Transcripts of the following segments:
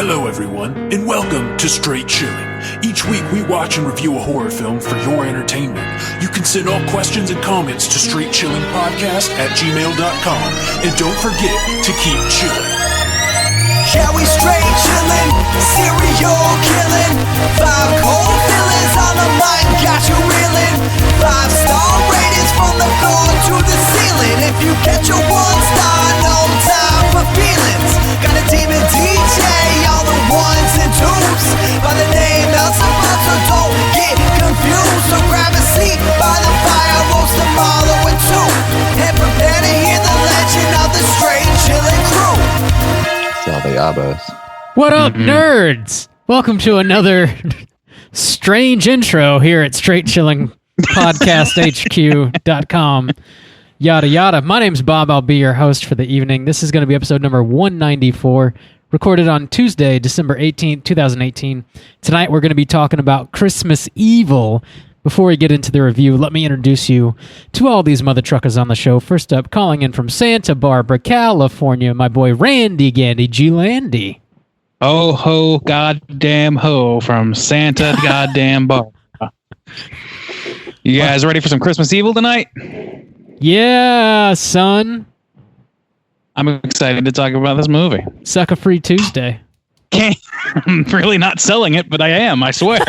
Hello everyone, and welcome to Straight Chilling. Each week we watch and review a horror film for your entertainment. You can send all questions and comments to straightchillingpodcast@gmail.com, and don't forget to keep chilling. Yeah, we straight chillin', serial killing. 5 cold villains on the mic, got you reeling. 5-star ratings from the floor to the ceiling. If you get your 1 star, no time for feelings. Got a team and DJ, all the 1s and 2s. By the name El Sabot, so don't get confused. So grab a seat by the fire, roast them all with 2. And prepare to hear the legend of the Straight Chillin' crew. What up, nerds? Welcome to another strange intro here at StraightChillingPodcastHQ.com. Yada yada. My name's Bob. I'll be your host for the evening. This is going to be episode number 194, recorded on Tuesday, December 18th, 2018. Tonight we're going to be talking about Christmas Evil. Before we get into the review, let me introduce you to all these mother truckers on the show. First up, calling in from Santa Barbara, California, my boy Randy Gandy G. Landy. Oh ho, goddamn ho from Santa goddamn Barbara. You guys ready for some Christmas Evil tonight? Yeah, son. I'm excited to talk about this movie. Sucker Free Tuesday. I'm really not selling it, but I am, I swear.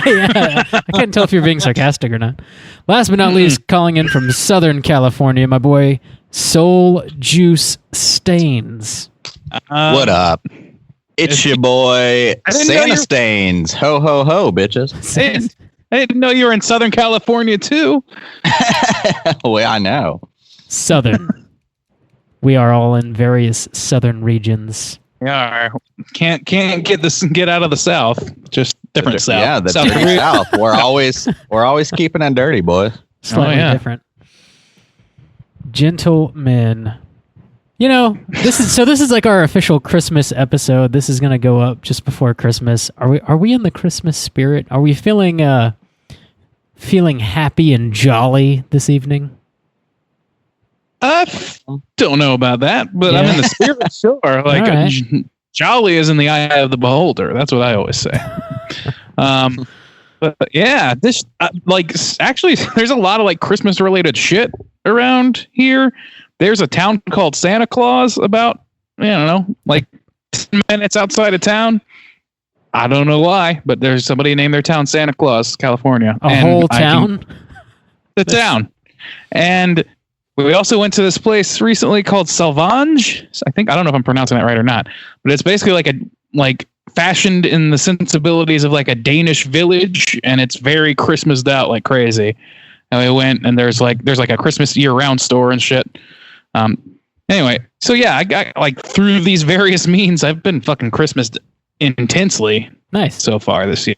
Yeah, I can't tell if you're being sarcastic or not. Last but not least, calling in from Southern California, my boy Soul Juice Stains. What up? It's your boy Santa Stains. Ho ho ho, bitches. I didn't know you were in Southern California too. Well, I know. Southern. We are all in various southern regions. Yeah, can't get out of the South. Just different South. Yeah, the dirty South. We're always keeping it dirty, boys. Slightly different. Gentlemen, you know, this is like our official Christmas episode. This is gonna go up just before Christmas. Are we in the Christmas spirit? Are we feeling happy and jolly this evening? I don't know about that, but I'm in the spirit, sure. Like, right. Jolly is in the eye of the beholder. That's what I always say. But yeah, this actually, there's a lot of like Christmas related shit around here. There's a town called Santa Claus about, I don't know, like 10 minutes outside of town. I don't know why, but there's somebody named their town Santa Claus, California. Whole town? The town. And we also went to this place recently called Salvange. I don't know if I'm pronouncing that right or not, but it's basically like fashioned in the sensibilities of like a Danish village, and it's very Christmased out like crazy. And we went, and there's like a Christmas year-round store and shit. Anyway, so yeah, I got like through these various means, I've been fucking Christmased intensely. Nice so far this year.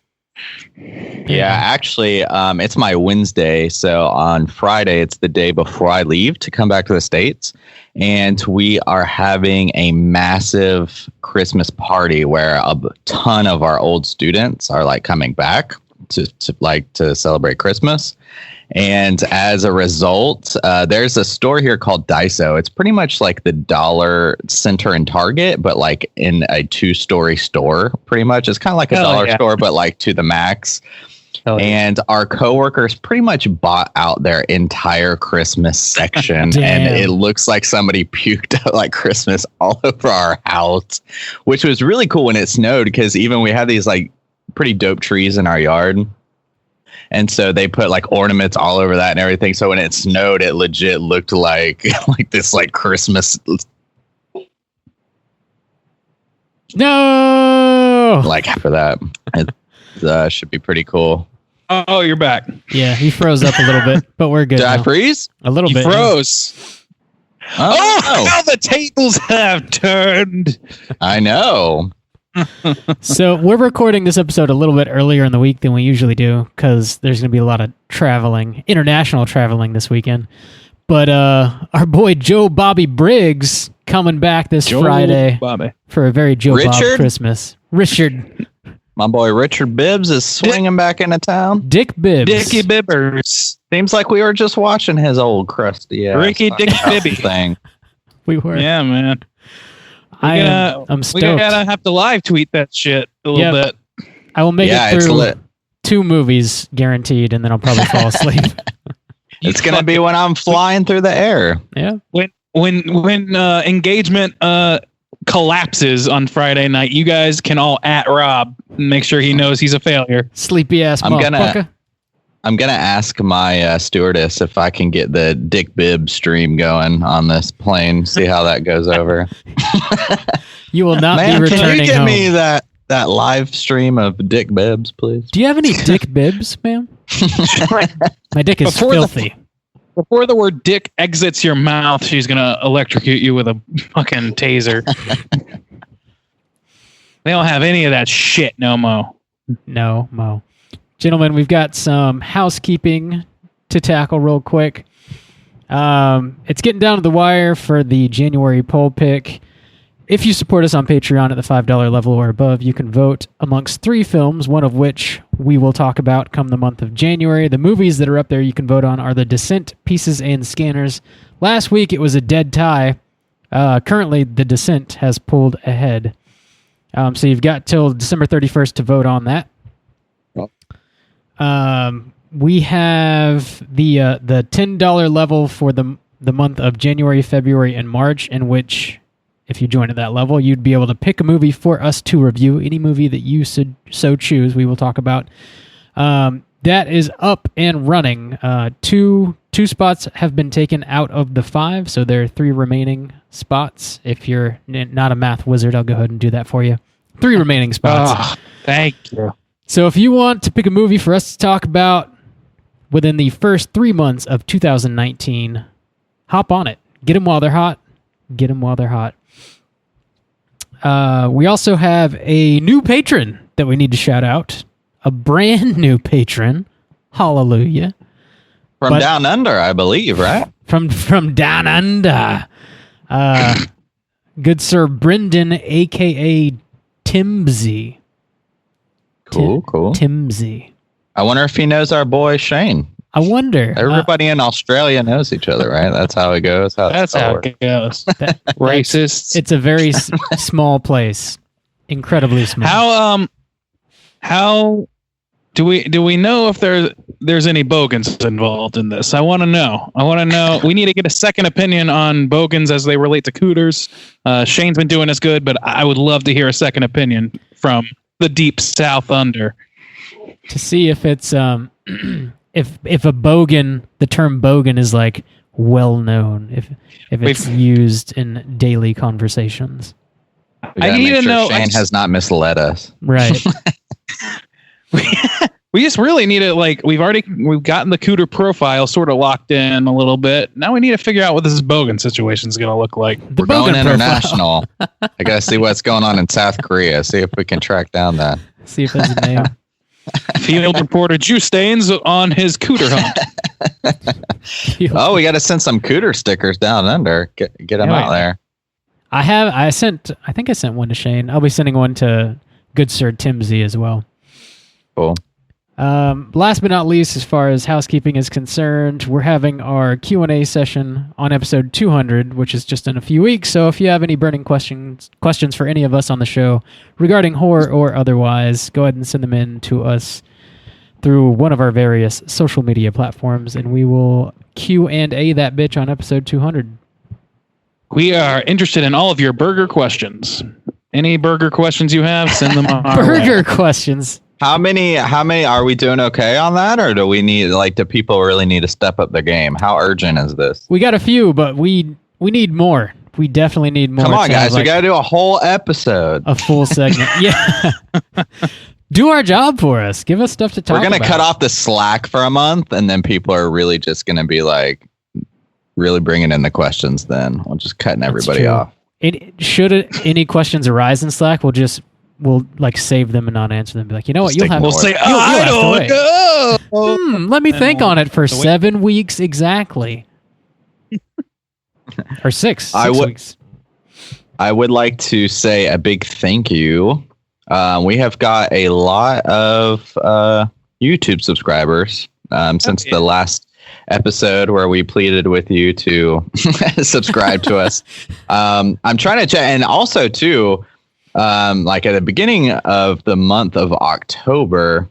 Yeah, actually, it's my Wednesday, so on Friday, it's the day before I leave to come back to the States, and we are having a massive Christmas party where a ton of our old students are like coming back to celebrate Christmas. And as a result, there's a store here called Daiso. It's pretty much like the dollar center in Target, but like in a 2-story store, pretty much. It's kind of like a dollar store, but like to the max. And our coworkers pretty much bought out their entire Christmas section. And it looks like somebody puked out like Christmas all over our house, which was really cool when it snowed, because even we had these like pretty dope trees in our yard. And so they put like ornaments all over that and everything. So when it snowed, it legit looked like this like Christmas. No, like for that, it should be pretty cool. Oh, you're back. Yeah, he froze up a little bit, but we're good. Did I freeze? A little bit. Froze. Oh, how the tables have turned. I know. So we're recording this episode a little bit earlier in the week than we usually do, because there's going to be a lot of international traveling this weekend. But our boy Joe Bobby Briggs coming back this Friday for a very Joe Bob Christmas. Richard. My boy Richard Bibbs is swinging back into town. Dick Bibbs. Dickie Bibbers. Seems like we were just watching his old crusty Ricky Dick Bibby thing. We were. Yeah, man. I'm stoked. We gotta have to live tweet that shit a little bit. I will make it through 2 movies guaranteed, and then I'll probably fall asleep. It's gonna be when I'm flying through the air. Yeah. When engagement collapses on Friday night, you guys can all at Rob and make sure he knows he's a failure. Sleepy ass motherfucker. I'm gonna ask my stewardess if I can get the Dick Bibb stream going on this plane. See how that goes over. You will not be returning can you give home. me that live stream of Dick Bibbs, please? Do you have any Dick Bibbs, ma'am? My dick is filthy. Before the word dick exits your mouth, she's gonna electrocute you with a fucking taser. They don't have any of that shit, no mo. No mo. Gentlemen, we've got some housekeeping to tackle real quick. It's getting down to the wire for the January poll pick. If you support us on Patreon at the $5 level or above, you can vote amongst 3 films, one of which we will talk about come the month of January. The movies that are up there you can vote on are The Descent, Pieces, and Scanners. Last week it was a dead tie. Currently, The Descent has pulled ahead. So you've got till December 31st to vote on that. We have the $10 level for the month of January, February, and March, in which, if you join at that level, you'd be able to pick a movie for us to review. Any movie that you so choose, we will talk about. That is up and running. Two spots have been taken out of the 5, so there are 3 remaining spots. If you're not a math wizard, I'll go ahead and do that for you. 3 remaining spots. Oh, thank you. So if you want to pick a movie for us to talk about within the first 3 months of 2019, hop on it. Get them while they're hot. Get them while they're hot. We also have a new patron that we need to shout out. A brand new patron. Hallelujah. From down under, I believe, right? From down under. Good Sir Brendan, a.k.a. Timsy. Cool. Timsy. I wonder if he knows our boy Shane. I wonder. Everybody in Australia knows each other, right? That's how it goes. That's how it goes. Racists. It's a very small place. Incredibly small. How do we know if there's any bogans involved in this? I want to know. We need to get a second opinion on bogans as they relate to cooters. Shane's been doing us good, but I would love to hear a second opinion from the deep south under to see if it's if a bogan, the term bogan is like well known, if it's used in daily conversations. I need to know Shane has not misled us. Right. We just really need to, like, we've gotten the cooter profile sort of locked in a little bit. Now we need to figure out what this bogan situation is going to look like. We're going international. I got to see what's going on in South Korea. See if we can track down that. See if there's a name. Field reporter Juice Stains on his cooter hunt. Oh, we got to send some cooter stickers down under. Get them out there. I think I sent one to Shane. I'll be sending one to good Sir Timsy as well. Cool. Last but not least, as far as housekeeping is concerned, we're having our Q&A session on episode 200, which is just in a few weeks. So if you have any burning questions for any of us on the show regarding horror or otherwise, go ahead and send them in to us through one of our various social media platforms, and we will Q&A that bitch on episode 200. We are interested in all of your burger questions. Any burger questions you have, send them our Burger questions. How many are we doing okay on that, or do we need, like, do people really need to step up their game? How urgent is this? We got a few, but we need more. We definitely need more. Come on, guys. We got to do a whole episode. A full segment. Yeah. Do our job for us. Give us stuff to talk about. We're going to cut off the slack for a month, and then people are really just going to be, like, really bringing in the questions then. We'll just cutting everybody off. Should any questions arise in Slack, we'll like save them and not answer them. Be like, you know what? We'll say, I don't know. Let me think on it for 7 weeks exactly. Or 6 weeks. I would like to say a big thank you. We have got a lot of YouTube subscribers since the last episode where we pleaded with you to subscribe to us. I'm trying to check, and also too, like at the beginning of the month of October,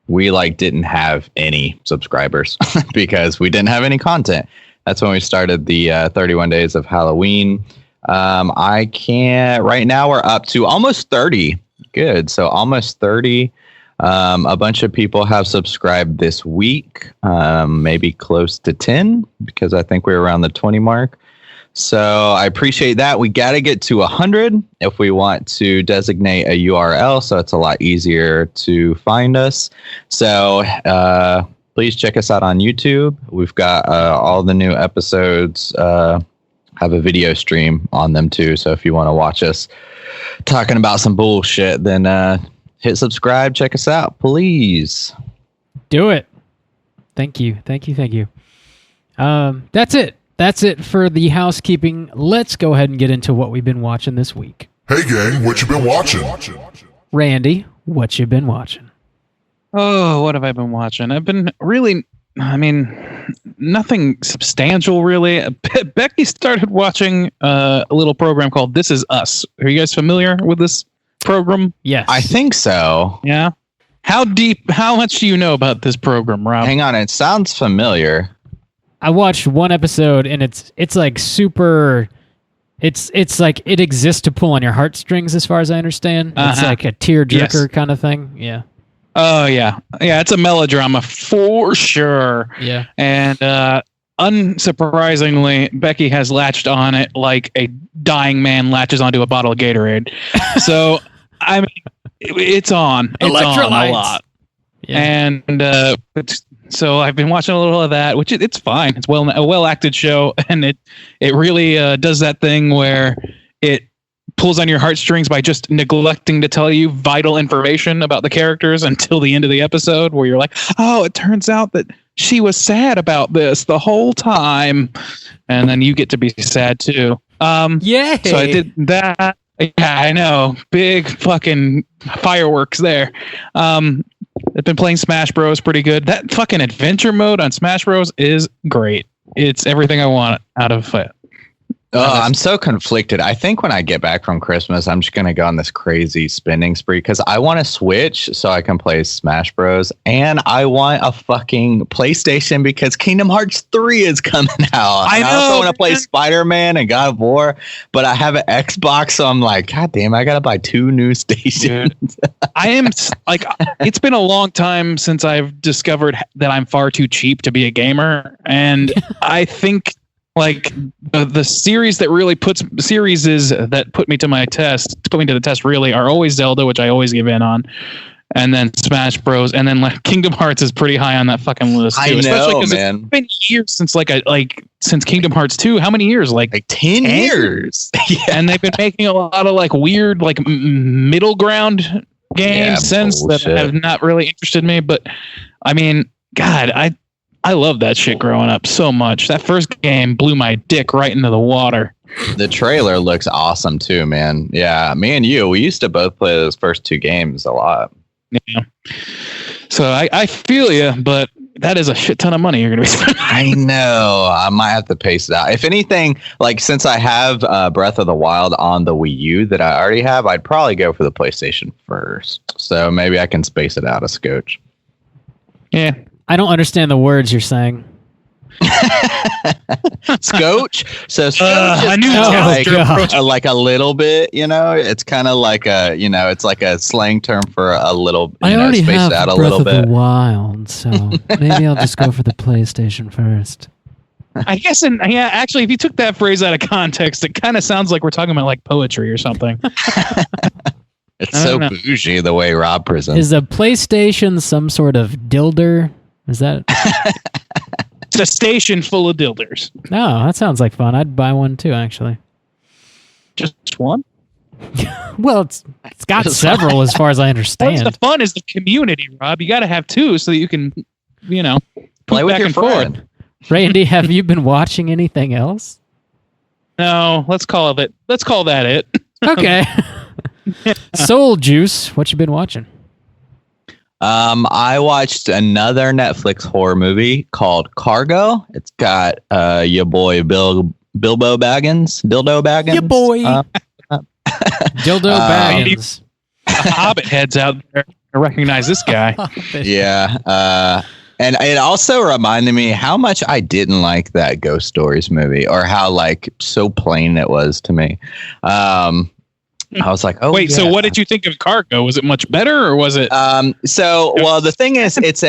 we didn't have any subscribers because we didn't have any content. That's when we started the 31 days of Halloween. I can't. Right now, we're up to almost 30. Good. So almost 30. A bunch of people have subscribed this week, maybe close to 10, because I think we're around the 20 mark. So I appreciate that. We got to get to 100 if we want to designate a URL, so it's a lot easier to find us. So please check us out on YouTube. We've got all the new episodes have a video stream on them too. So if you want to watch us talking about some bullshit, then hit subscribe, check us out, please. Do it. Thank you. That's it for the housekeeping. Let's go ahead and get into what we've been watching this week. Hey gang, what you been watching? Randy, what you been watching? Oh, what have I been watching? I've been nothing substantial really. Becky started watching a little program called This Is Us. Are you guys familiar with this program? Yes. I think so. Yeah. How much do you know about this program, Rob? Hang on, it sounds familiar. I watched one episode and it's like super. It's like it exists to pull on your heartstrings, as far as I understand. It's like a tearjerker kind of thing. Yeah. Oh yeah. It's a melodrama for sure. Yeah. And unsurprisingly, Becky has latched on it like a dying man latches onto a bottle of Gatorade. So I mean, it's on. It's on a lot. Yeah. And so I've been watching a little of that, which it's fine. It's a well acted show, and it really does that thing where it pulls on your heartstrings by just neglecting to tell you vital information about the characters until the end of the episode, where you're like, oh, it turns out that she was sad about this the whole time, and then you get to be sad too. Yay! So I did that. Yeah, I know. Big fucking fireworks there. I've been playing Smash Bros. Pretty good. That fucking adventure mode on Smash Bros. Is great. It's everything I want out of it. I'm so conflicted. I think when I get back from Christmas, I'm just going to go on this crazy spending spree because I want a Switch so I can play Smash Bros. And I want a fucking PlayStation because Kingdom Hearts 3 is coming out. I also want to play Spider-Man and God of War, but I have an Xbox, so I'm like, God damn, I got to buy 2 new stations. I am like, it's been a long time since I've discovered that I'm far too cheap to be a gamer. And I think like the series that really put me to the test really are always Zelda, which I always give in on, and then Smash Bros, and then like Kingdom Hearts is pretty high on that fucking list too. I know, especially because man. it's been years since since Kingdom Hearts 2. How many years? Like 10 years. Yeah. And they've been making a lot of like weird like middle ground games since that have not really interested me. But I mean, God, I love that shit growing up so much. That first game blew my dick right into the water. The trailer looks awesome too, man. Yeah, me and you, we used to both play those first 2 games a lot. Yeah. So I feel you, but that is a shit ton of money you're going to be spending. I know. I might have to pace it out. If anything, like since I have Breath of the Wild on the Wii U that I already have, I'd probably go for the PlayStation first. So maybe I can space it out a scotch. Yeah. I don't understand the words you're saying. Scotch. So scotch is like a little bit, it's kind of like it's like a slang term for a little, I already space have it out a Breath little of bit. the Wild, so maybe I'll just go for the PlayStation first. I guess, actually, if you took that phrase out of context, it kind of sounds like we're talking about like poetry or something. It's so bougie the way Rob presents. Is a PlayStation some sort of dilder? Is that? It's a station full of dilders. No, that sounds like fun. I'd buy one too, actually. Just one? Well, it's got several as far as I understand. The fun is the community, Rob. You got to have 2 so that you can, play with back your and friend. forth. Randy, have you been watching anything else? No, let's call that it. Okay. Soul Juice, what you been watching? I watched another Netflix horror movie called Cargo. It's got your boy Bilbo Baggins, Dildo Baggins. Your boy. Dildo Baggins. The Hobbit heads out there to recognize this guy. Yeah. And it also reminded me how much I didn't like that Ghost Stories movie, or how like so plain it was to me. I was like, oh, wait, yeah. So what did you think of Cargo? Was it much better, or was it? Well, the thing is, it's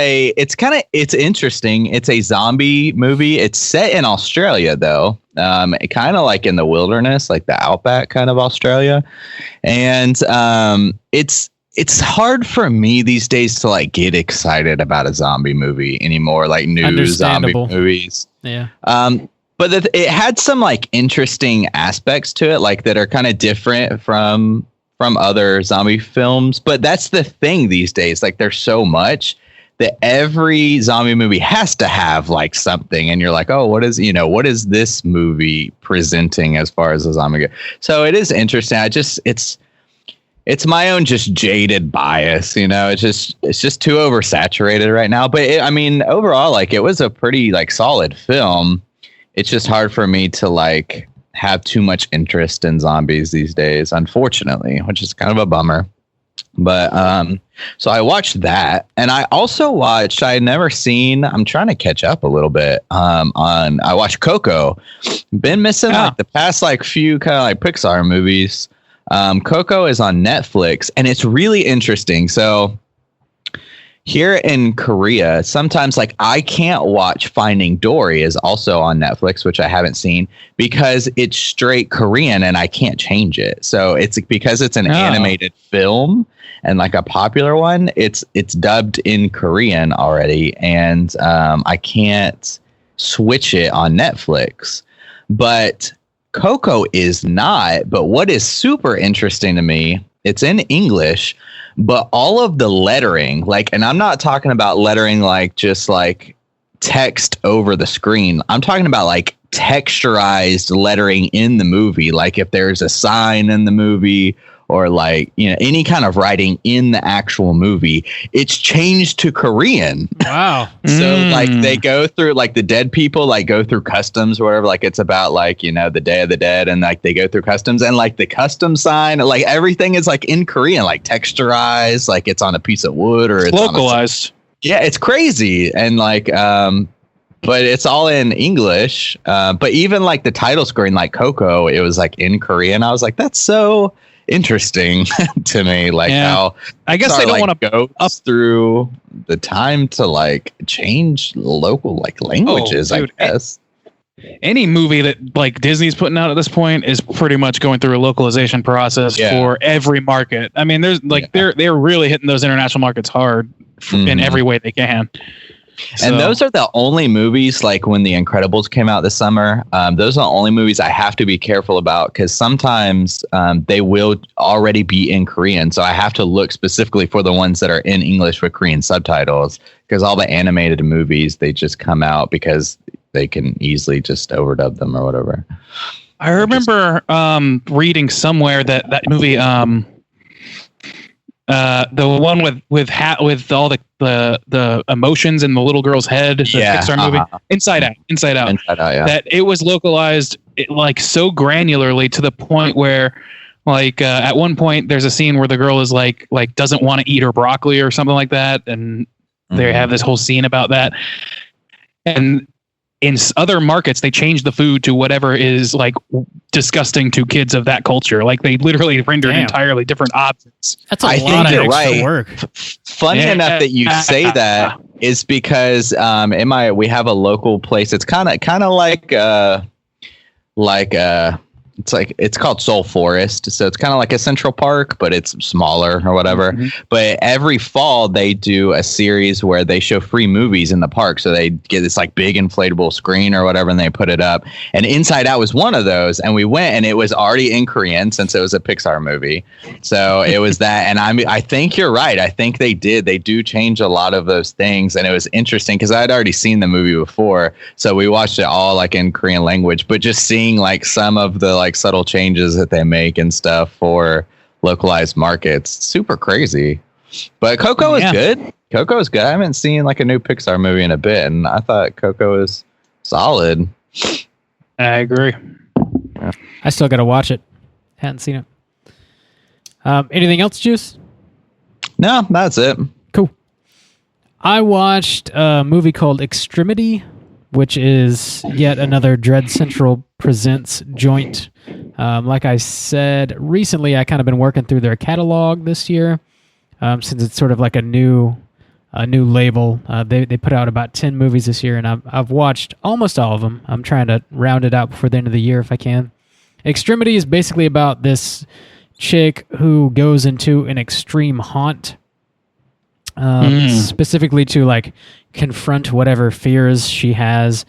interesting. It's a zombie movie. It's set in Australia, though. Kind of like in the wilderness, like the outback kind of Australia. And it's hard for me these days to like get excited about a zombie movie anymore, like new zombie movies. Yeah. But it had some like interesting aspects to it, like that are kind of different from other zombie films. But that's the thing these days. Like there's so much that every zombie movie has to have like something. And you're like, oh, what is this movie presenting as far as a zombie goes? So it is interesting. It's my own just jaded bias, it's just too oversaturated right now. But overall, like it was a pretty like solid film. It's just hard for me to like have too much interest in zombies these days, unfortunately, which is kind of a bummer. But so I watched that, and I also watched, I had never seen, I'm trying to catch up a little bit I watched Coco. Been missing like the past like few kind of like Pixar movies. Coco is on Netflix, and it's really interesting. So here in Korea, sometimes like I can't watch Finding Dory is also on Netflix, which I haven't seen, because it's straight Korean and I can't change it. So it's because it's an animated film and like a popular one, it's dubbed in Korean already, and I can't switch it on Netflix. But Coco is not. But what is super interesting to me, it's in English, but all of the lettering, like, and I'm not talking about lettering like just like text over the screen. I'm talking about like texturized lettering in the movie. Like if there's a sign in the movie, or like, any kind of writing in the actual movie, it's changed to Korean. Wow. So like they go through, like the dead people like go through customs or whatever. Like it's about like, the Day of the Dead, and like they go through customs, and like the custom sign, like everything is like in Korean, like texturized, like it's on a piece of wood, or it's localized. Yeah, it's crazy. And like, but it's all in English. But even like the title screen, like Coco, it was like in Korean. I was like, that's so interesting to me, like how I guess they don't want to go up through the time to like change local like languages. I guess any movie that like Disney's putting out at this point is pretty much going through a localization process for every market. I mean, there's like they're really hitting those international markets hard in every way they can. And those are the only movies, like when The Incredibles came out this summer, those are the only movies I have to be careful about, because sometimes they will already be in Korean. So I have to look specifically for the ones that are in English with Korean subtitles, because all the animated movies, they just come out because they can easily just overdub them or whatever. I remember reading somewhere that movie, the one with all the emotions in the little girl's head, the Pixar movie, Inside Out, that it was localized like so granularly to the point where like at one point there's a scene where the girl is like doesn't want to eat her broccoli or something like that, and they have this whole scene about that. And in other markets, they change the food to whatever is like disgusting to kids of that culture. Like they literally rendered entirely different options. That's a lot of extra work. Funny enough that you say that is because we have a local place. It's kind of like it's called Soul Forest. So it's kind of like a Central Park, but it's smaller or whatever. But every fall they do a series where they show free movies in the park. So they get this like big inflatable screen or whatever, and they put it up. And Inside Out was one of those. And we went, and it was already in Korean since it was a Pixar movie. So it was that. And I think you're right. I think they do change a lot of those things. And it was interesting because I had already seen the movie before. So we watched it all like in Korean language, but just seeing like some of the like subtle changes that they make and stuff for localized markets, super crazy. But Coco is good. Coco is good. I haven't seen like a new Pixar movie in a bit, and I thought Coco is solid. I agree. I still got to watch it. Hadn't seen it. Anything else, Juice? No, that's it. Cool. I watched a movie called Extremity, which is yet another Dread Central Presents joint. Like I said, recently I kind of been working through their catalog this year, since it's sort of like a new label. They put out about 10 movies this year, and I've watched almost all of them. I'm trying to round it out before the end of the year if I can. Extremity is basically about this chick who goes into an extreme haunt, specifically to like confront whatever fears she has.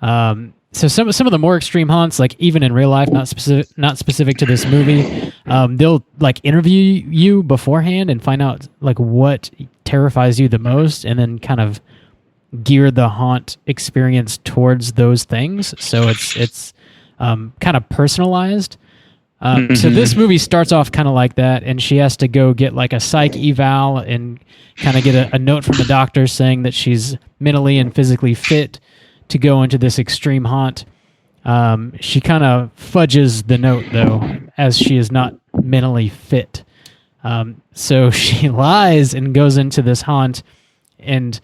So some of the more extreme haunts, like even in real life, not specific to this movie, they'll like interview you beforehand and find out like what terrifies you the most, and then kind of gear the haunt experience towards those things. So it's kind of personalized. So this movie starts off kind of like that, and she has to go get like a psych eval and kind of get a note from the doctor saying that she's mentally and physically fit to go into this extreme haunt. She kind of fudges the note, though, as she is not mentally fit. So she lies and goes into this haunt, and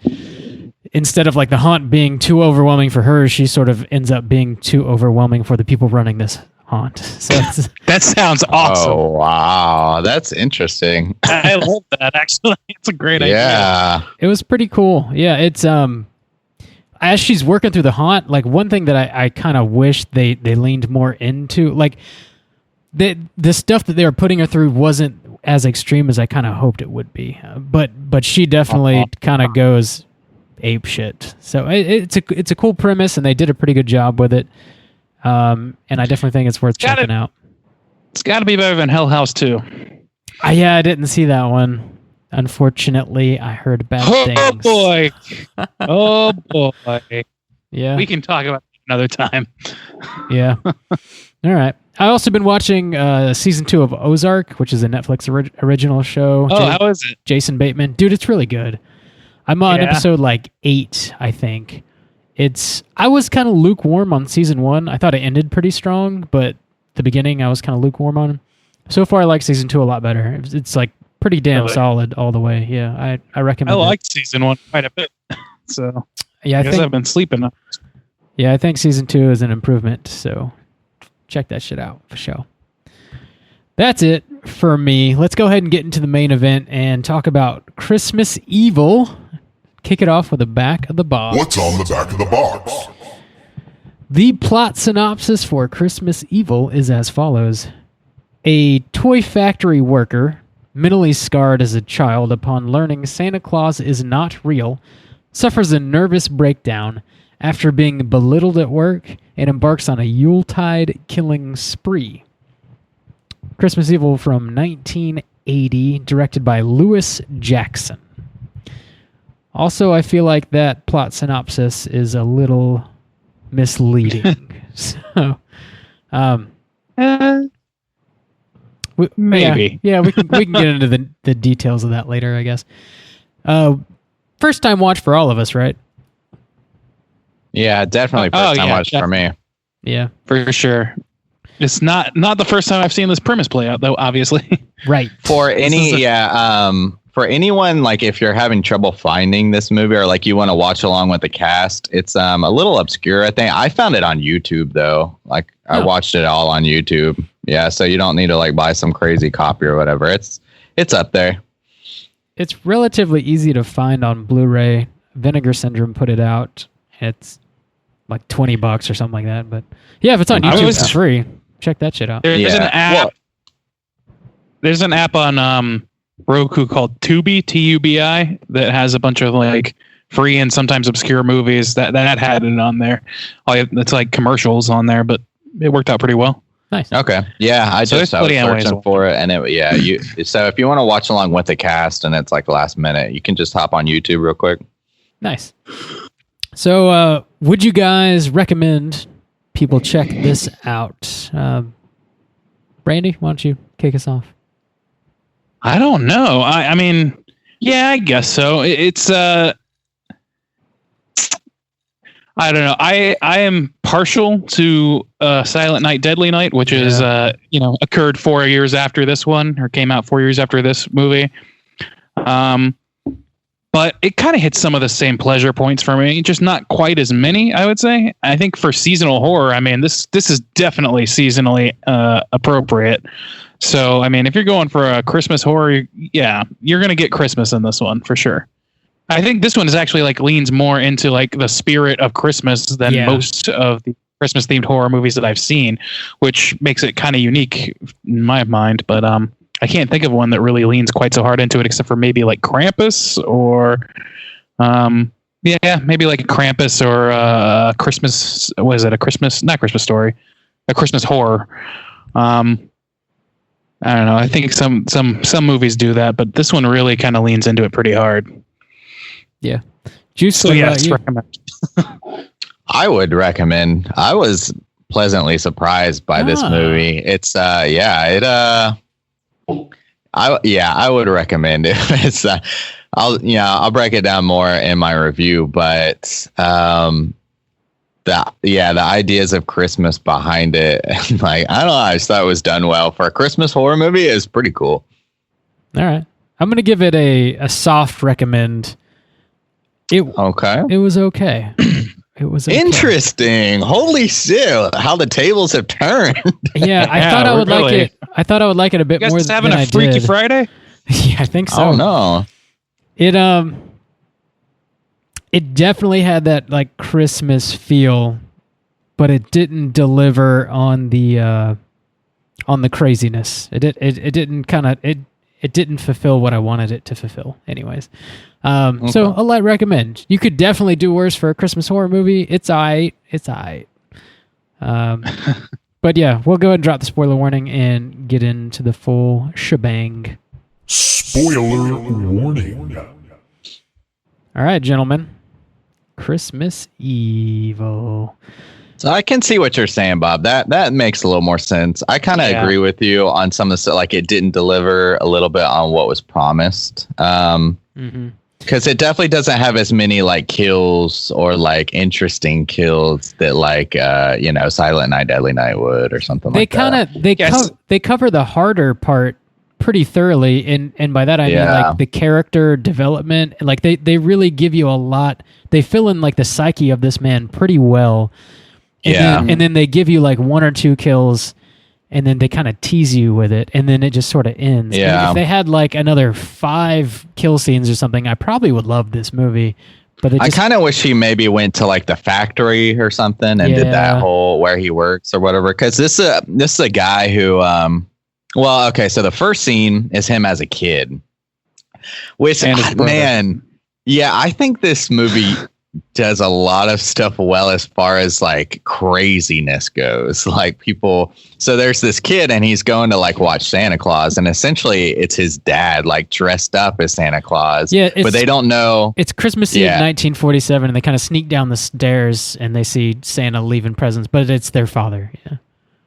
instead of like the haunt being too overwhelming for her, she sort of ends up being too overwhelming for the people running this haunt. So that sounds awesome. Oh, wow. That's interesting. I love that, actually. It's a great idea. Yeah. it was pretty cool. Yeah, it's as she's working through the haunt, like one thing that I kind of wish they leaned more into, like the stuff that they were putting her through wasn't as extreme as I kind of hoped it would be. But she definitely kind of goes ape shit. So it's a cool premise, and they did a pretty good job with it. And I definitely think it's worth checking out. It's got to be better than Hell House 2. Yeah, I didn't see that one. Unfortunately, I heard bad things. Oh boy. Yeah. We can talk about it another time. Yeah. All right. I also been watching season 2 of Ozark, which is a Netflix original show. Oh, how is it? Jason Bateman. Dude, it's really good. I'm on episode like 8, I think. I was kind of lukewarm on season 1. I thought it ended pretty strong, but the beginning I was kind of lukewarm on. So far, I like season 2 a lot better. It's like pretty damn solid all the way. Yeah, I recommend it. I liked season 1 quite a bit. So yeah, I think I've been sleeping. Yeah, I think season 2 is an improvement. So check that shit out for sure. That's it for me. Let's go ahead and get into the main event and talk about Christmas Evil. Kick it off with the back of the box. What's on the back of the box? The plot synopsis for Christmas Evil is as follows. A toy factory worker, mentally scarred as a child upon learning Santa Claus is not real, suffers a nervous breakdown after being belittled at work and embarks on a Yuletide killing spree. Christmas Evil from 1980, directed by Lewis Jackson. Also, I feel like that plot synopsis is a little misleading. So, maybe. Yeah, we can get into the details of that later, I guess. First time watch for all of us, right? Yeah, definitely first time watch for me. Yeah, for sure. It's not the first time I've seen this premise play out, though. Obviously, right. For anyone, like if you're having trouble finding this movie or like you want to watch along with the cast, it's a little obscure. I think I found it on YouTube though. Like I watched it all on YouTube. Yeah, so you don't need to like buy some crazy copy or whatever. It's up there. It's relatively easy to find on Blu-ray. Vinegar Syndrome put it out. It's like $20 or something like that. But yeah, if it's on YouTube, it's free. Check that shit out. There's an app. There's an app on Roku called Tubi, Tubi, that has a bunch of like free and sometimes obscure movies that had it on there. It's like commercials on there, but it worked out pretty well. Nice. Okay. Yeah, I was searching for it, and so if you want to watch along with the cast and it's like last minute, you can just hop on YouTube real quick. Nice. So, would you guys recommend people check this out? Brandy, why don't you kick us off? I don't know. I mean, Yeah, I guess so. It's I don't know. I am partial to Silent Night, Deadly Night, which is occurred 4 years after this one, or came out 4 years after this movie. But it kind of hits some of the same pleasure points for me, just not quite as many, I would say. I think for seasonal horror, I mean, this is definitely seasonally appropriate. So, I mean, if you're going for a Christmas horror, yeah, you're going to get Christmas in this one for sure. I think this one is actually like leans more into like the spirit of Christmas than most of the Christmas themed horror movies that I've seen, which makes it kind of unique in my mind. But I can't think of one that really leans quite so hard into it, except for maybe like Krampus or maybe like a Krampus or a Christmas. What is it? Not Christmas Story, a Christmas horror. I don't know. I think some movies do that, but this one really kind of leans into it pretty hard. Yeah. Juice. So yes, recommend. I would recommend. I was pleasantly surprised by this movie. It's I would recommend it. It's I'll break it down more in my review, but the ideas of Christmas behind it, like I don't know, I just thought it was done well for a Christmas horror movie. Is pretty cool. All right, I'm gonna give it a soft recommend. It was okay. It was okay. Interesting. Holy shit! How the tables have turned. Yeah, I thought I would like it. I thought I would like it a bit more than I did. Having a Freaky Friday? Yeah, I think so. Oh no! It definitely had that like Christmas feel, but it didn't deliver on the craziness. It didn't fulfill what I wanted it to fulfill. Anyways, so a light recommend. You could definitely do worse for a Christmas horror movie. It's aight. But yeah, we'll go ahead and drop the spoiler warning and get into the full shebang. Spoiler warning. All right, gentlemen. Christmas Evil. So I can see what you're saying, Bob. That makes a little more sense. I kind of agree with you on some of the stuff. Like it didn't deliver a little bit on what was promised. Because it definitely doesn't have as many like kills or like interesting kills that like Silent Night, Deadly Night would or something like that. They cover the harder part pretty thoroughly, and by that I mean like the character development. Like they really give you a lot. They fill in like the psyche of this man pretty well. And then they give you like one or two kills, and then they kind of tease you with it, and then it just sort of ends. Yeah. If they had like another 5 kill scenes or something, I probably would love this movie. But I kind of wish he maybe went to like the factory or something and did that whole where he works or whatever. Because this is a guy who, so the first scene is him as a kid, which man, I think this movie does a lot of stuff well as far as like craziness goes. Like people, so there's this kid and he's going to like watch Santa Claus, and essentially it's his dad like dressed up as Santa Claus. Yeah, but they don't know it's Christmas Eve 1947, and they kind of sneak down the stairs and they see Santa leaving presents, but it's their father.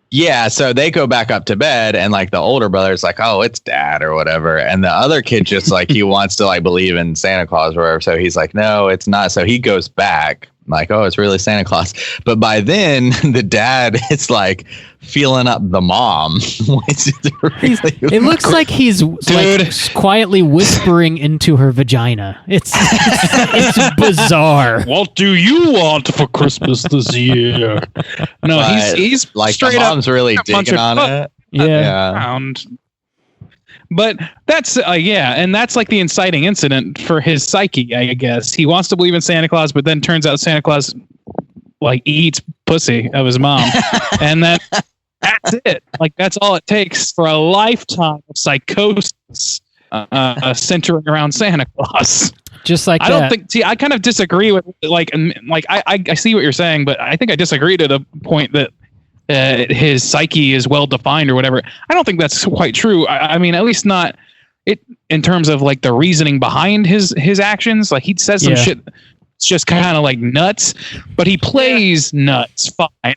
Yeah, so they go back up to bed, and like the older brother's like, "Oh, it's dad" or whatever, and the other kid just like he wants to like believe in Santa Claus or whatever. So he's like, "No, it's not." So he goes back, like, "Oh, it's really Santa Claus." But by then, the dad is like feeling up the mom. Which is really it looks like he's like quietly whispering into her vagina. It's bizarre. What do you want for Christmas this year? No, he's like straight the mom's up really digging on it. Yeah. But that's and that's like the inciting incident for his psyche, I guess. He wants to believe in Santa Claus, but then turns out Santa Claus like eats pussy of his mom. And that's it. Like that's all it takes for a lifetime of psychosis centering around Santa Claus. Just like I kind of disagree with I see what you're saying, but I think I disagree to the point that his psyche is well defined or whatever. I don't think that's quite true. I mean, at least not it in terms of like the reasoning behind his actions. Like he says some shit. It's just kind of like nuts, but he plays nuts fine.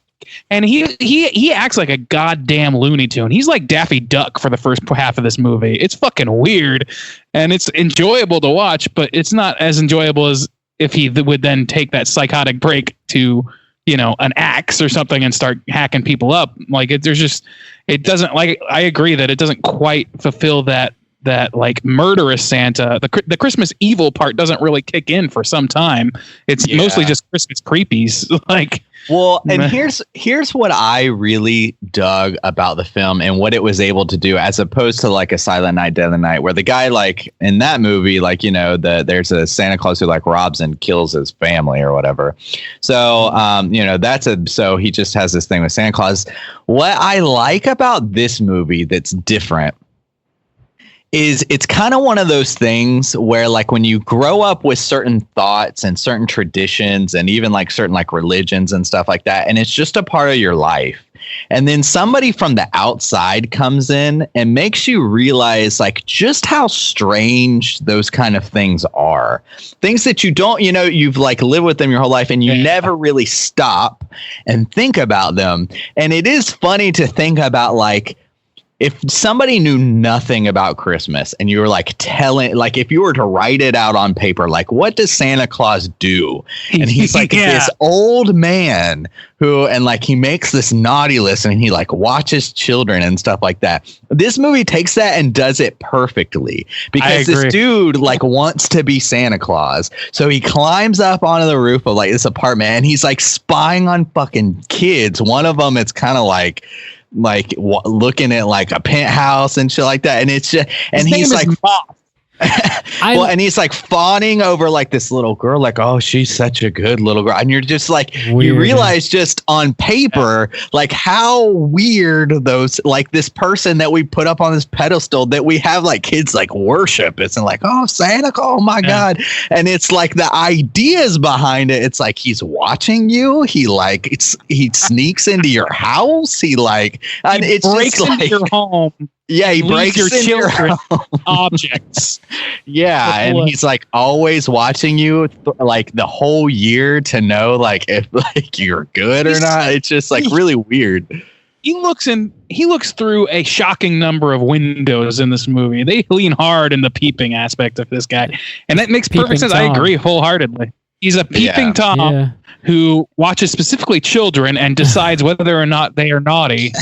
And he acts like a goddamn Looney Tune. He's like Daffy Duck for the first half of this movie. It's fucking weird, and it's enjoyable to watch, but it's not as enjoyable as if he would then take that psychotic break to, you know, an axe or something and start hacking people up. Like it doesn't, like, I agree that it doesn't quite fulfill that like murderous Santa. The Christmas evil part doesn't really kick in for some time. It's mostly just Christmas creepies. Like, well, and here's what I really dug about the film and what it was able to do, as opposed to like a Silent Night, Deadly Night, where the guy, like in that movie, like, you know, there's a Santa Claus who like robs and kills his family or whatever. So, you know, so he just has this thing with Santa Claus. What I like about this movie that's different is it's kind of one of those things where, like, when you grow up with certain thoughts and certain traditions and even like certain like religions and stuff like that, and it's just a part of your life, and then somebody from the outside comes in and makes you realize like just how strange those kind of things are, things that you don't, you know, you've like lived with them your whole life and you never really stop and think about them. And it is funny to think about, like, if somebody knew nothing about Christmas and you were like telling, like, if you were to write it out on paper, like, what does Santa Claus do? And he's like this old man who, and like, he makes this naughty list and he like watches children and stuff like that. This movie takes that and does it perfectly, because this dude like wants to be Santa Claus. So he climbs up onto the roof of like this apartment and he's like spying on fucking kids. One of them, it's kind of like looking at like a penthouse and shit like that, and it's just, and he's like well, and he's like fawning over like this little girl, like, oh, she's such a good little girl, and you're just like, weird. You realize just on paper like how weird those, like, this person that we put up on this pedestal that we have like kids like worship, it's like, oh, Santa, oh my god. And it's like the ideas behind it, it's like he's watching you, he sneaks into your house, he breaks into like, your home. Yeah, he breaks your children your objects. Yeah, and he's like always watching you like the whole year to know like if like you're good or not. It's just like really weird. He looks through a shocking number of windows in this movie. They lean hard in the peeping aspect of this guy, and that makes perfect sense. I agree wholeheartedly. He's a peeping Tom who watches specifically children and decides whether or not they are naughty.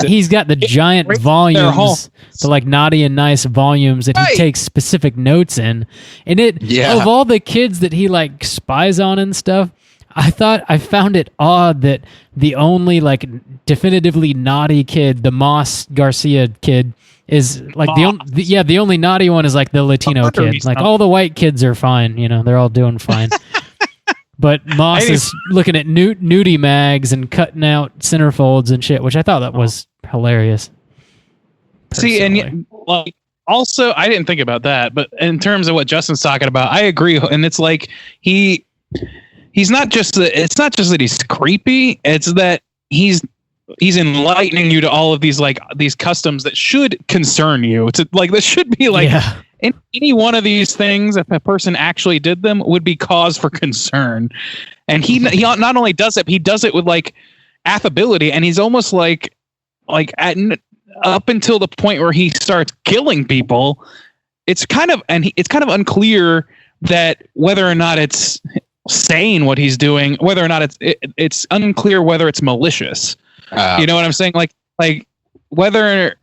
He's got the giant volumes, the like naughty and nice volumes that he takes specific notes in. And of all the kids that he like spies on and stuff, I found it odd that the only like definitively naughty kid, the Moss Garcia kid, is like the only naughty one is like the Latino kid. Like all the white kids are fine, you know, they're all doing fine. But Moss is looking at nudie mags and cutting out centerfolds and shit, which I thought that was hilarious. See, and like also, I didn't think about that, but in terms of what Justin's talking about, I agree. And it's like he's not just that. It's not just that he's creepy. It's that he's enlightening you to all of these like these customs that should concern you. It's like this should be like. Yeah. Any one of these things, if a person actually did them, would be cause for concern. And he not only does it, he does it with like affability, and he's almost like up until the point where he starts killing people. It's kind of unclear that whether or not it's sane what he's doing, whether or not it's unclear whether it's malicious. You know what I'm saying? Like whether.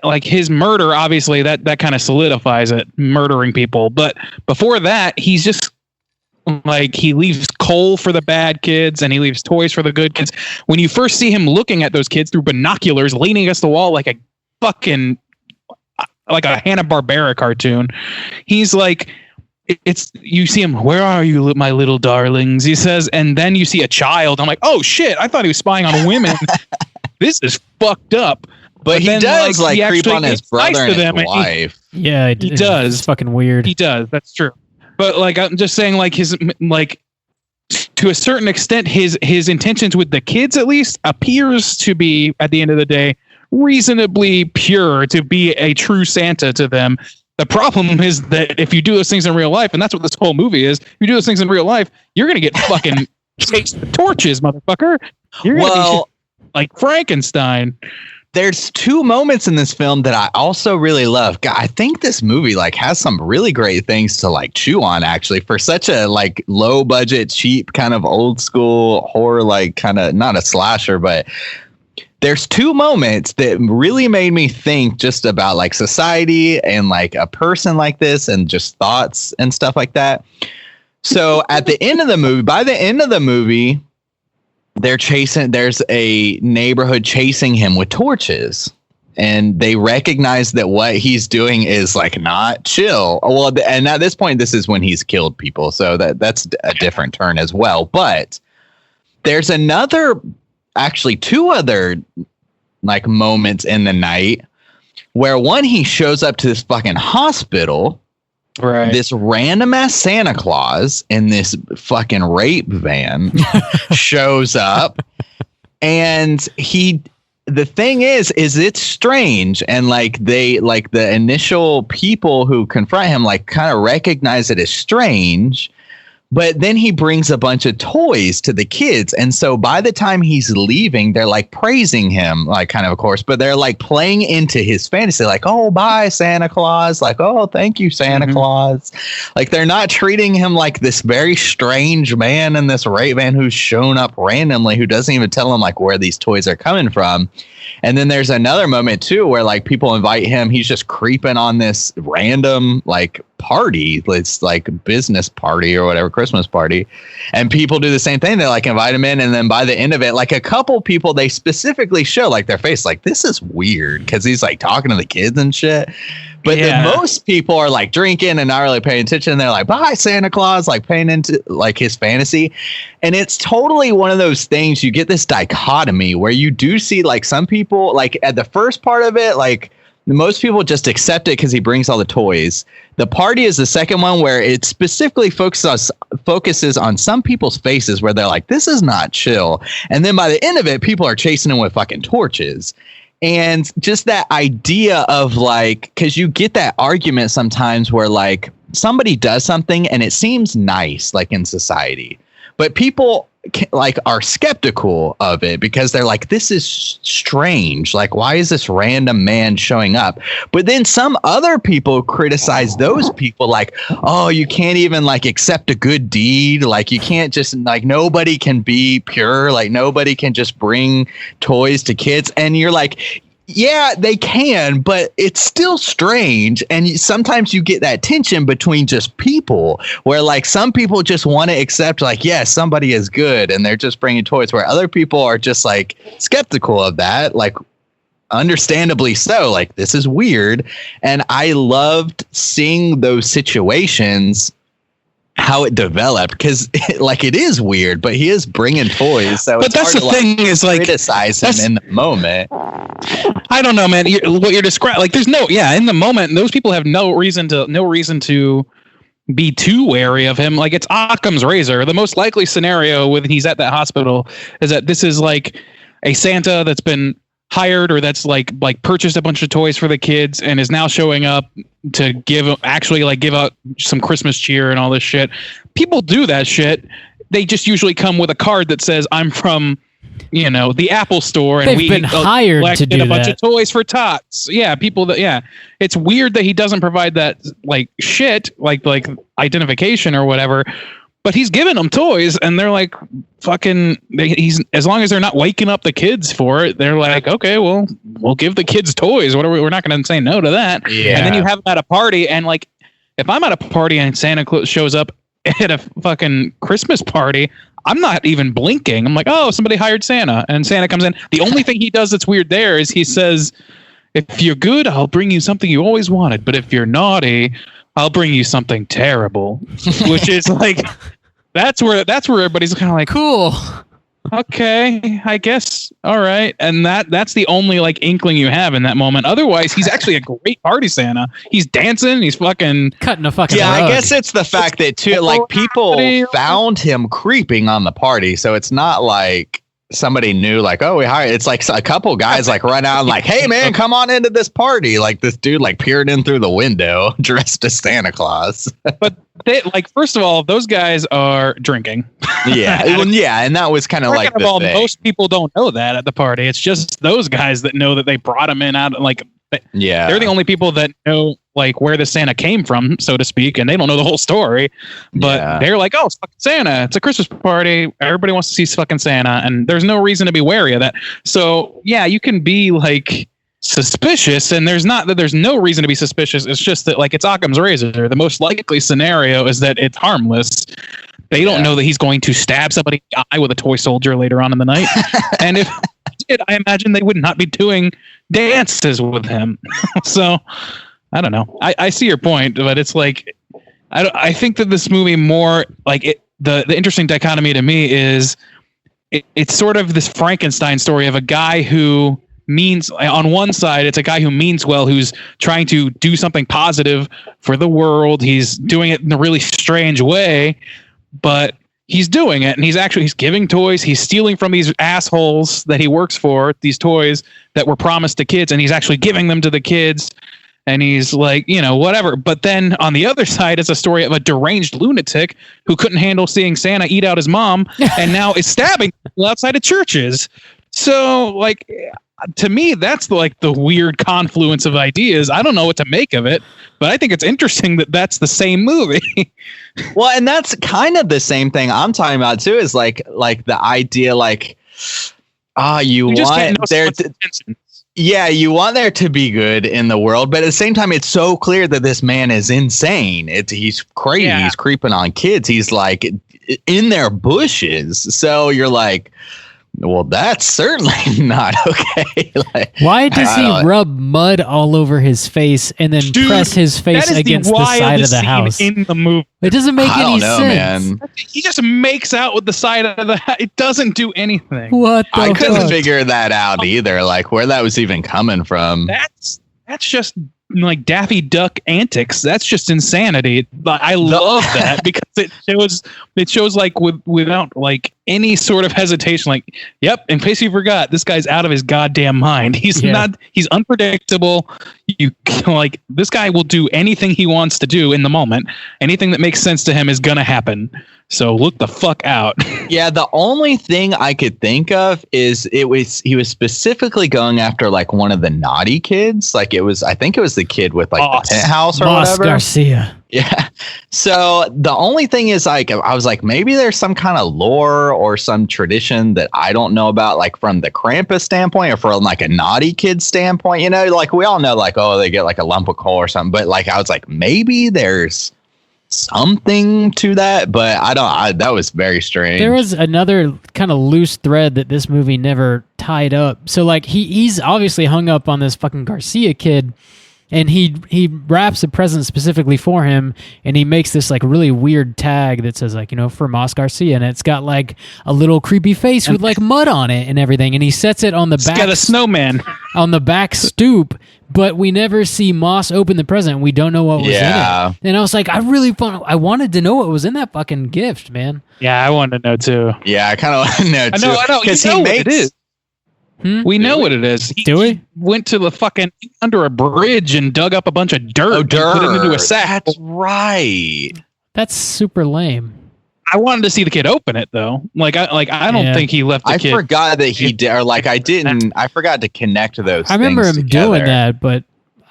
Like his murder, obviously, that kind of solidifies it, murdering people. But before that, he's just like, he leaves coal for the bad kids and he leaves toys for the good kids. When you first see him looking at those kids through binoculars, leaning against the wall like a fucking, like a Hanna-Barbera cartoon, he's like, you see him, where are you, my little darlings? He says, and then you see a child. I'm like, oh shit, I thought he was spying on women. This is fucked up. But he does like creep on his brother and his wife. Yeah, he does. It's fucking weird. He does. That's true. But like, I'm just saying, like his like to a certain extent, his intentions with the kids at least appears to be at the end of the day reasonably pure to be a true Santa to them. The problem is that if you do those things in real life, and that's what this whole movie is, if you do those things in real life, you're gonna get fucking chased with torches, motherfucker. You're gonna Well, be like Frankenstein. there's two moments in this film that I also really love. God, I think this movie like has some really great things to like chew on actually for such a like low budget, cheap kind of old school horror, like kind of not a slasher, but there's two moments that really made me think just about like society and like a person like this and just thoughts and stuff like that. So at the end of the movie, by the end of the movie, there's a neighborhood chasing him with torches, and they recognize that what he's doing is like not chill. Well, and at this point, this is when he's killed people. So that's a different turn as well. But there's actually two other like moments in the night where one, he shows up to this fucking hospital. Right. This random ass Santa Claus in this fucking rape van shows up, and the thing is it's strange, and like the initial people who confront him like kind of recognize it as strange. But then he brings a bunch of toys to the kids. And so by the time he's leaving, they're like praising him, like kind of course, but they're like playing into his fantasy, like, oh, bye, Santa Claus. Like, oh, thank you, Santa Claus. Like, they're not treating him like this very strange man in this rape van who's shown up randomly, who doesn't even tell him like where these toys are coming from. And then there's another moment, too, where like people invite him. He's just creeping on this random like party. It's like business party or whatever, Christmas party. And people do the same thing. They like invite him in. And then by the end of it, like a couple people, they specifically show like their face like, this is weird, because he's like talking to the kids and shit. But most people are like drinking and not really paying attention. They're like, bye, Santa Claus, like paying into like his fantasy. And it's totally one of those things. You get this dichotomy where you do see like some people like at the first part of it, like most people just accept it because he brings all the toys. The party is the second one where it specifically focuses on some people's faces where they're like, this is not chill. And then by the end of it, people are chasing him with fucking torches. And just that idea of like, because you get that argument sometimes where like somebody does something and it seems nice, like in society, but people like are skeptical of it because they're like, this is strange. Like, why is this random man showing up? But then some other people criticize those people like, oh, you can't even like accept a good deed. Like, you can't just like, nobody can be pure. Like, nobody can just bring toys to kids. And you're like, yeah, they can, but it's still strange. And sometimes you get that tension between just people where like some people just want to accept like, yes, somebody is good and they're just bringing toys, where other people are just like skeptical of that. Like, understandably so, like, this is weird. And I loved seeing those situations, how it developed, because like it is weird, but he is bringing toys. So but that's the thing is like criticize him in the moment. I don't know, man. What you're describing, like, there's no, in the moment, those people have no reason to be too wary of him. Like, it's Occam's razor. The most likely scenario when he's at that hospital is that this is like a Santa that's been hired or that's like purchased a bunch of toys for the kids and is now showing up to give out some Christmas cheer and all this shit. People do that shit. They just usually come with a card that says, I'm from, the Apple store, and they've been hired to do a bunch of toys for tots. Yeah, it's weird that he doesn't provide that like shit, like identification or whatever. But he's giving them toys, and they're like, he's, as long as they're not waking up the kids for it, they're like, okay, well, we'll give the kids toys. We're not going to say no to that. Yeah. And then you have them at a party, and like, if I'm at a party and Santa Claus shows up at a fucking Christmas party, I'm not even blinking. I'm like, oh, somebody hired Santa. And Santa comes in. The only thing he does that's weird there is he says, if you're good, I'll bring you something you always wanted. But if you're naughty, I'll bring you something terrible. Which is like, that's where everybody's kind of like, cool. Okay, I guess. All right. And that's the only like inkling you have in that moment. Otherwise, he's actually a great party Santa. He's dancing. He's fucking cutting a fucking rug. I guess it's the fact that too, like, people found him creeping on the party. So it's not like somebody knew, like, oh, we hired. It's like a couple guys like run out and like, hey man, come on into this party. Like this dude like peered in through the window dressed as Santa Claus. But they like, first of all, those guys are drinking. Yeah, and that was kind of like the thing. Most people don't know that at the party. It's just those guys that know that they brought him in out. Like, yeah, they're the only people that know like where the Santa came from, so to speak, and they don't know the whole story. But they're like, oh, it's fucking Santa. It's a Christmas party. Everybody wants to see fucking Santa, and there's no reason to be wary of that. So yeah, you can be like suspicious, and there's no reason to be suspicious. It's just that like it's Occam's razor. The most likely scenario is that it's harmless. They don't know that he's going to stab somebody in the eye with a toy soldier later on in the night. And if he did, I imagine they would not be doing dances with him. So I don't know. I see your point, but it's like I think that this movie more like the interesting dichotomy to me is it's sort of this Frankenstein story of a guy who means, on one side, it's a guy who means well, who's trying to do something positive for the world. He's doing it in a really strange way, but he's doing it, and he's giving toys. He's stealing from these assholes that he works for, these toys that were promised to kids, and he's actually giving them to the kids. And he's like, whatever. But then on the other side, it's a story of a deranged lunatic who couldn't handle seeing Santa eat out his mom and now is stabbing people outside of churches. So, like, to me, that's like the weird confluence of ideas. I don't know what to make of it, but I think it's interesting that that's the same movie. Well, and that's kind of the same thing I'm talking about too, is like the idea, like, you want there to, you want there to be good in the world, but at the same time, it's so clear that this man is insane. He's crazy. Yeah. He's creeping on kids. He's like in their bushes. So you're like, well, that's certainly not okay. Like, why does he rub mud all over his face and then press his face against the side of the house? In the movie, it doesn't make any sense. Man. He just makes out with the side of the house. It doesn't do anything. What? I couldn't figure that out either. Like where that was even coming from. That's just like Daffy Duck antics. That's just insanity. I love that because it shows like without like any sort of hesitation, like, yep, in case you forgot, this guy's out of his goddamn mind. He's unpredictable. You like, this guy will do anything he wants to do in the moment. Anything that makes sense to him is gonna happen. So look the fuck out. Yeah, the only thing I could think of is he was specifically going after like one of the naughty kids. Like I think it was the kid with like the penthouse or whatever. Garcia. Yeah. So the only thing is, like, I was like, maybe there's some kind of lore or some tradition that I don't know about, like from the Krampus standpoint or from like a naughty kid standpoint, like we all know, like, oh, they get like a lump of coal or something. But like, I was like, maybe there's something to that, but that was very strange. There was another kind of loose thread that this movie never tied up. So like he's obviously hung up on this fucking Garcia kid, and he wraps a present specifically for him, and he makes this like really weird tag that says like, for Mas Garcia, and it's got like a little creepy face with like mud on it and everything, and he sets it on the back. Got a snowman on the back stoop, but we never see Moss open the present. We don't know what was in it. And I was like, I wanted to know what was in that fucking gift, man. Yeah, I wanted to know too. Yeah, I kind of want to know too. I know. Because he makes it is. We know what it is. He went to the fucking under a bridge and dug up a bunch of dirt and put it into a sack. That's right. That's super lame. I wanted to see the kid open it though. I don't think he left the kid. I forgot that he did, or like I didn't. I forgot to connect to those. I remember him doing that, but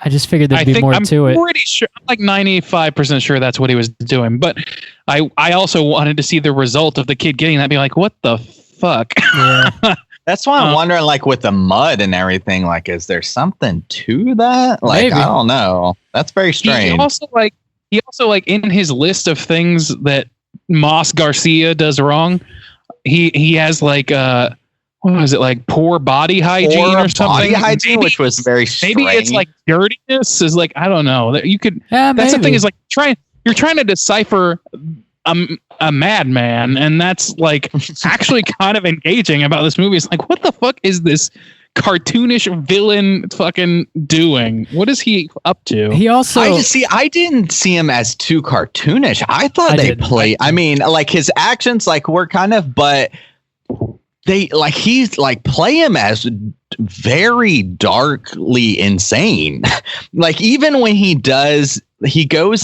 I just figured there'd be more to it. I'm pretty sure. I'm like 95% sure that's what he was doing. But I also wanted to see the result of the kid getting that. Be like, what the fuck? Yeah. That's why I'm wondering, like, with the mud and everything, like, is there something to that? Like, maybe. I don't know. That's very strange. He also in his list of things that Mas Garcia does wrong, he has like what was it, like poor body hygiene or something? Body hygiene, which was very strange. Maybe it's like dirtiness is like, I don't know. That you could. That's the thing is like you're trying to decipher a madman, and that's like actually kind of engaging about this movie. It's like, what the fuck is this cartoonish villain fucking doing? What is he up to? He also I didn't see him as too cartoonish. I thought I mean, like his actions like were kind of, but they like he's like play him as very darkly insane. Like even when he goes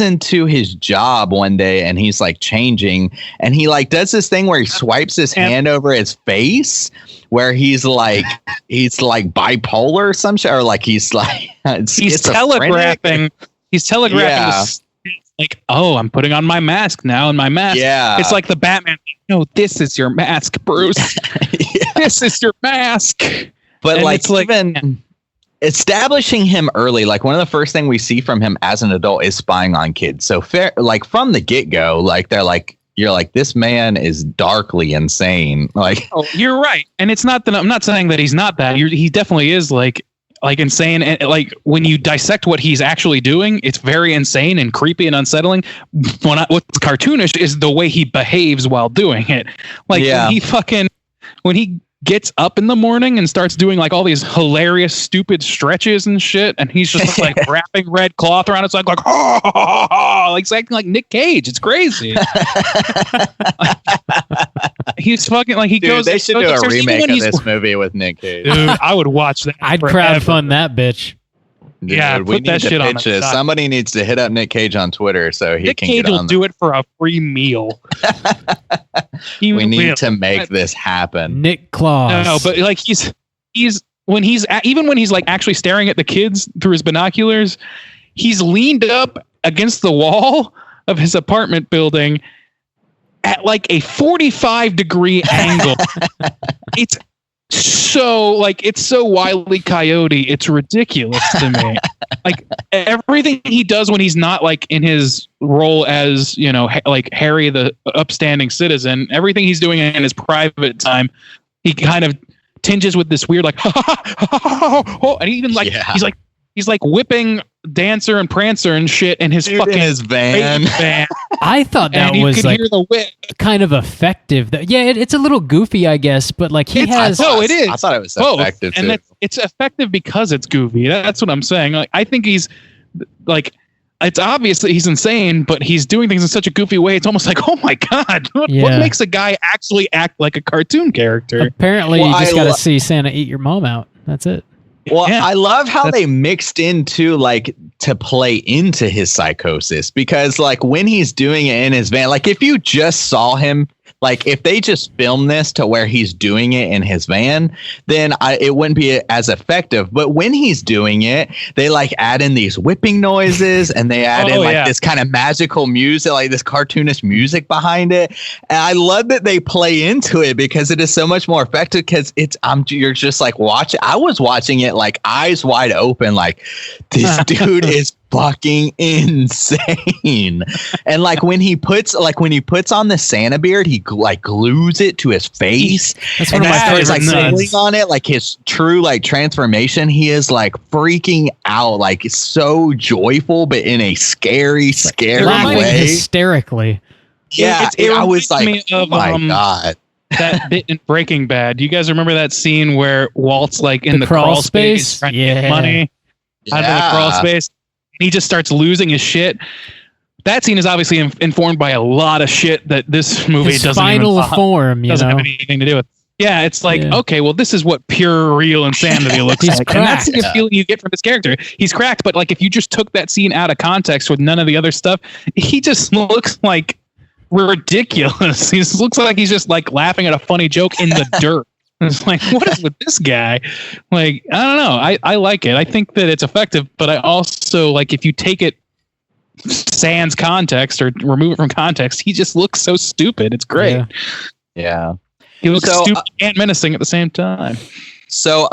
into his job one day and he's like changing and he like does this thing where he swipes his hand over his face where he's like bipolar or some shit, or like he's like he's telegraphing this, like, oh, I'm putting on my mask now, and my mask, it's like the Batman. No, this is your mask, Bruce. This is your mask. But and like even establishing him early, like one of the first things we see from him as an adult is spying on kids. So fair, like from the get go, like they're like, you're like, this man is darkly insane. Like, oh, you're right, and it's not that I'm not saying that he's not that. He definitely is like insane, and like when you dissect what he's actually doing, it's very insane and creepy and unsettling. What's cartoonish is the way he behaves while doing it. Like when he gets up in the morning and starts doing like all these hilarious, stupid stretches and shit, and he's just like wrapping red cloth around his like like acting like Nick Cage. It's crazy. He's fucking like he goes. They should do a remake of this movie with Nick Cage. Dude, I would watch that. I'd crowdfund that bitch. Dude, yeah, we need that shit on it. Somebody needs to hit up Nick Cage on Twitter so he can get on. Nick Cage will do it for a free meal. We need to make this happen. Nick Claus. No, but like he's when he's like actually staring at the kids through his binoculars, he's leaned up against the wall of his apartment building at like a 45-degree angle. It's so Wile E. Coyote, it's ridiculous to me. Like everything he does when he's not like in his role as, you know, like Harry the upstanding citizen, everything he's doing in his private time, he kind of tinges with this weird like and even like he's like whipping Dancer and Prancer and shit in his his van. I thought that was like kind of effective. It's a little goofy, I guess, but like it is. I thought it was effective too. And it's effective because it's goofy. That's what I'm saying. Like I think he's like, it's obvious that he's insane, but he's doing things in such a goofy way. It's almost like, oh my god, what makes a guy actually act like a cartoon character? Apparently, you just got to see Santa eat your mom out. That's it. Well, I love how they mixed into like to play into his psychosis, because like when he's doing it in his van, like if you just saw him, like if they just filmed this to where he's doing it in his van, then it wouldn't be as effective. But when he's doing it, they like add in these whipping noises and they add in like this kind of magical music, like this cartoonish music behind it. And I love that they play into it because it is so much more effective, because you're just like watching. I was watching it like eyes wide open, like this dude is fucking insane. And like when he puts on the Santa beard, he like glues it to his face. That's one of my favorites. Like pulling on it, like his true like transformation. He is like freaking out, like so joyful, but in a scary way, hysterically. Yeah, I was like, oh my god. That bit in Breaking Bad. Do you guys remember that scene where Walt's like in the crawl space trying to get money out of the crawl space? He just starts losing his shit. That scene is obviously informed by a lot of shit that this movie doesn't have anything to do with. Yeah, it's like, okay, well, this is what pure, real insanity looks like. Cracked. And that's the feeling you get from this character. He's cracked, but like if you just took that scene out of context with none of the other stuff, he just looks like ridiculous. He looks like he's just like laughing at a funny joke in the dirt. It's like, what is with this guy? Like, I don't know. I like it. I think that it's effective, but I also like if you take it sans context or remove it from context, he just looks so stupid. It's great. Yeah. He looks stupid and menacing at the same time. So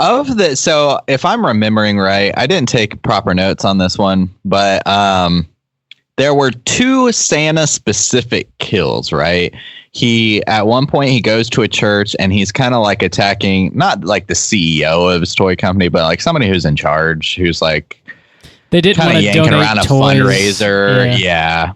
if I'm remembering right, I didn't take proper notes on this one, but there were 2 Santa specific kills, right? At one point he goes to a church and he's kind of like attacking, not like the CEO of his toy company, but like somebody who's in charge, who's like they didn't kind of yanking around toys. A fundraiser. Yeah.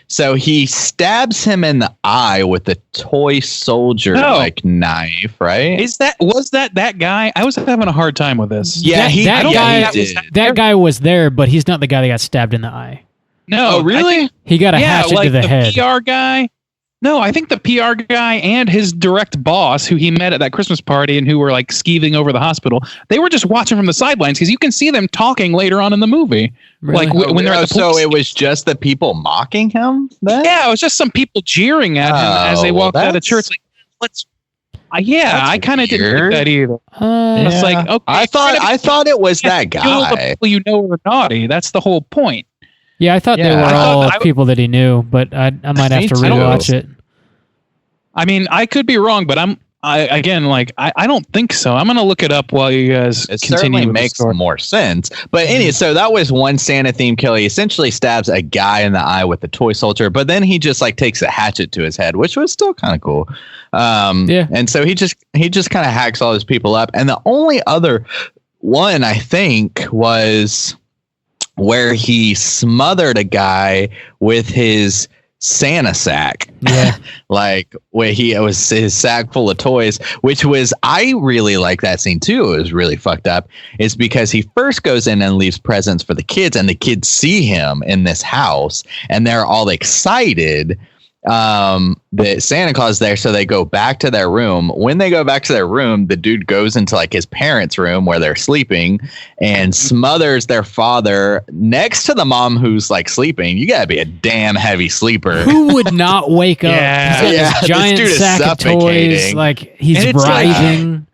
So he stabs him in the eye with a toy soldier like knife, right? Was that guy? I was having a hard time with this. Yeah, that guy was there, but he's not the guy that got stabbed in the eye. No, really? He got a hatchet to the head. The PR guy. No, I think the PR guy and his direct boss, who he met at that Christmas party and who were like skeeving over the hospital, they were just watching from the sidelines because you can see them talking later on in the movie. Really? Like when they're at the so it was just the people mocking him then? Yeah, it was just some people jeering at him as they walked out of church. Like, let's. I kind of didn't like that either. It's like, okay, I thought it was that guy. The people you know are naughty. That's the whole point. Yeah, I thought they were all people that he knew, but I might have to rewatch it. I mean, I could be wrong, but I don't think so. I'm gonna look it up while you guys it continue. Certainly makes more sense. But anyway, so that was one Santa themed kill. He essentially stabs a guy in the eye with a toy soldier, but then he just like takes a hatchet to his head, which was still kind of cool. And so he just kind of hacks all those people up. And the only other one I think was where he smothered a guy with his Santa sack. Yeah. Like where it was his sack full of toys, which was, I really like that scene too. It was really fucked up. It's because he first goes in and leaves presents for the kids, and the kids see him in this house and they're all excited that Santa Claus is there, so they go back to their room. When they go back to their room, the dude goes into like his parents' room where they're sleeping and smothers their father next to the mom who's like sleeping. You gotta be a damn heavy sleeper. Who would not wake up? Yeah. He's got this giant this dude is sack of toys, suffocating. like he's writhing.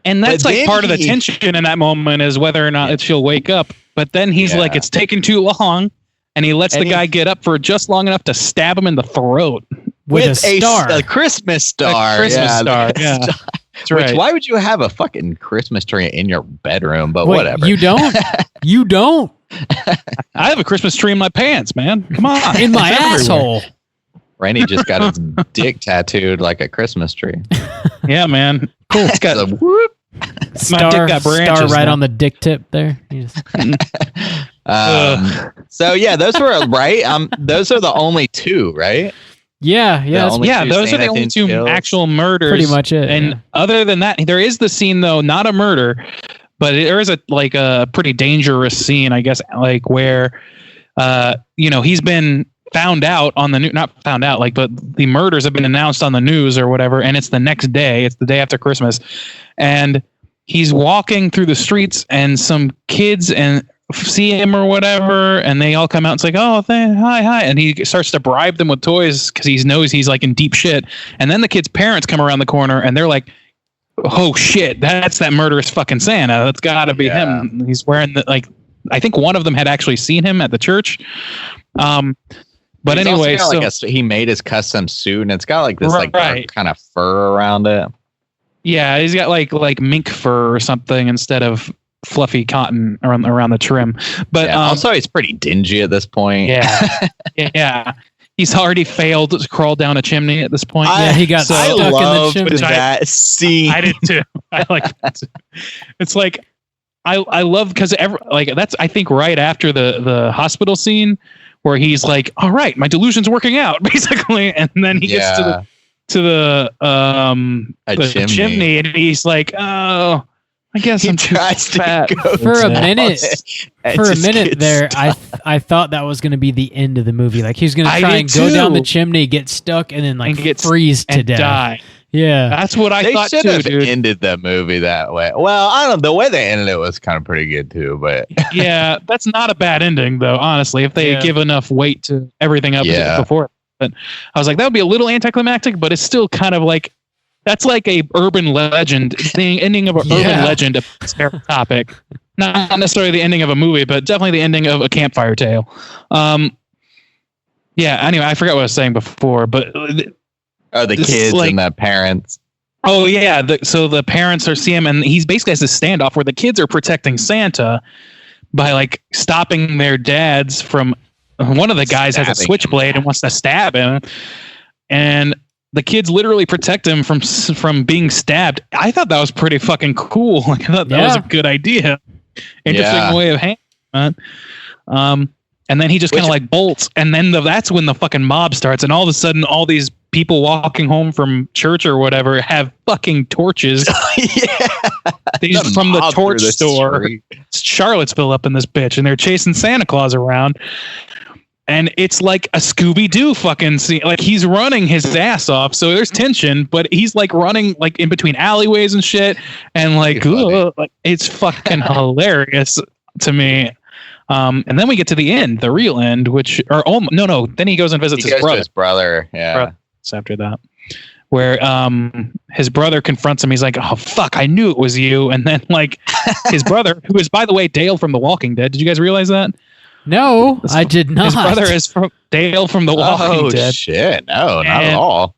And that's But like then part of the tension in that moment is whether or not she'll wake up. But then he's like, it's taking too long. And he lets the guy get up for just long enough to stab him in the throat. With a star. A Christmas star. A Christmas star. Yeah. That's right. Why would you have a fucking Christmas tree in your bedroom? But Wait, whatever. You don't? You don't? I have a Christmas tree in my pants, man. Come on. In my It's everywhere. asshole. Randy just got his dick tattooed like a Christmas tree. Yeah, man. Cool. It's got So, whoop. my dick got branches Star right now. on the dick tip there. You just- So yeah, those were right. Those are the only two, right? yeah. only two those are the Santa only themed two kills. actual murders. Pretty much it, And yeah. other than that, there is the scene though, not a murder, but there is a pretty dangerous scene, I guess, like where, he's been found out on the not found out, like, but the murders have been announced on the news or whatever, and it's the next day. It's the day after Christmas, and he's walking through the streets, and some kids see him or whatever, and they all come out and say, "Oh, hi," and he starts to bribe them with toys because he knows he's like in deep shit. And then the kids' parents come around the corner, and they're like, "Oh shit, that's that murderous fucking Santa. That's got to be him. He's wearing the like." I think one of them had actually seen him at the church. But He's anyway, also so got he made his custom suit, and it's got like this Right. like kind of fur around it. yeah, he's got like mink fur or something instead of fluffy cotton around the trim. But Yeah, also, he's pretty dingy at this point. yeah, yeah. He's already failed to crawl down a chimney at this point. Yeah, he got I stuck in the loved chimney. that scene. I did too. I like that too. It's like I love because that's I think right after the hospital scene where he's like, all right, my delusion's working out basically, and then he gets to the chimney and he's like, oh, I guess He I'm too tries to fat. go For a down minute, it and For a just minute gets there, stuck. I thought that was going to be the end of the movie. Like he was going to I try did and go down too. the chimney, get stuck, and then like And get freeze to and death. die. Yeah, That's what I They thought should too, have dude. ended the movie that way. Well, I don't know. The way they ended it was kind of pretty good too, but Yeah, that's not a bad ending though, honestly, if they give enough weight to everything up before. But I was like, that would be a little anticlimactic, but it's still kind of like that's like a urban legend, the ending of an urban legend of this topic. Not necessarily the ending of a movie, but definitely the ending of a campfire tale. Yeah, anyway, I forgot what I was saying before, but the This is kids like- and the parents. oh yeah, so the parents see him, and he's basically has this standoff where the kids are protecting Santa by like stopping their dads from. One of the guys has a Stabbing switchblade him. and wants to stab him, and the kids literally protect him from being stabbed. I thought that was pretty fucking cool. Like I thought that was a good idea, interesting Yeah. way of handling it. And then he just kind of like bolts, and then that's when the fucking mob starts, and all of a sudden, all these people walking home from church or whatever have fucking torches. These from the mob torch through the store. street. Charlottesville up in this bitch, and they're chasing Santa Claus around. And it's like a Scooby-Doo fucking scene. Like he's running his ass off. So there's tension, but he's like running like in between alleyways and shit. And like, like it's fucking hilarious to me. And then we get to the end, the real end, which no. Then he goes and visits his brother. Yeah. After that, where his brother confronts him. He's like, "Oh fuck, I knew it was you." And then like his brother, who is by the way Dale from The Walking Dead. Did you guys realize that? No, I did not. His brother is Dale from The Walking Dead. Oh shit! No, not at all.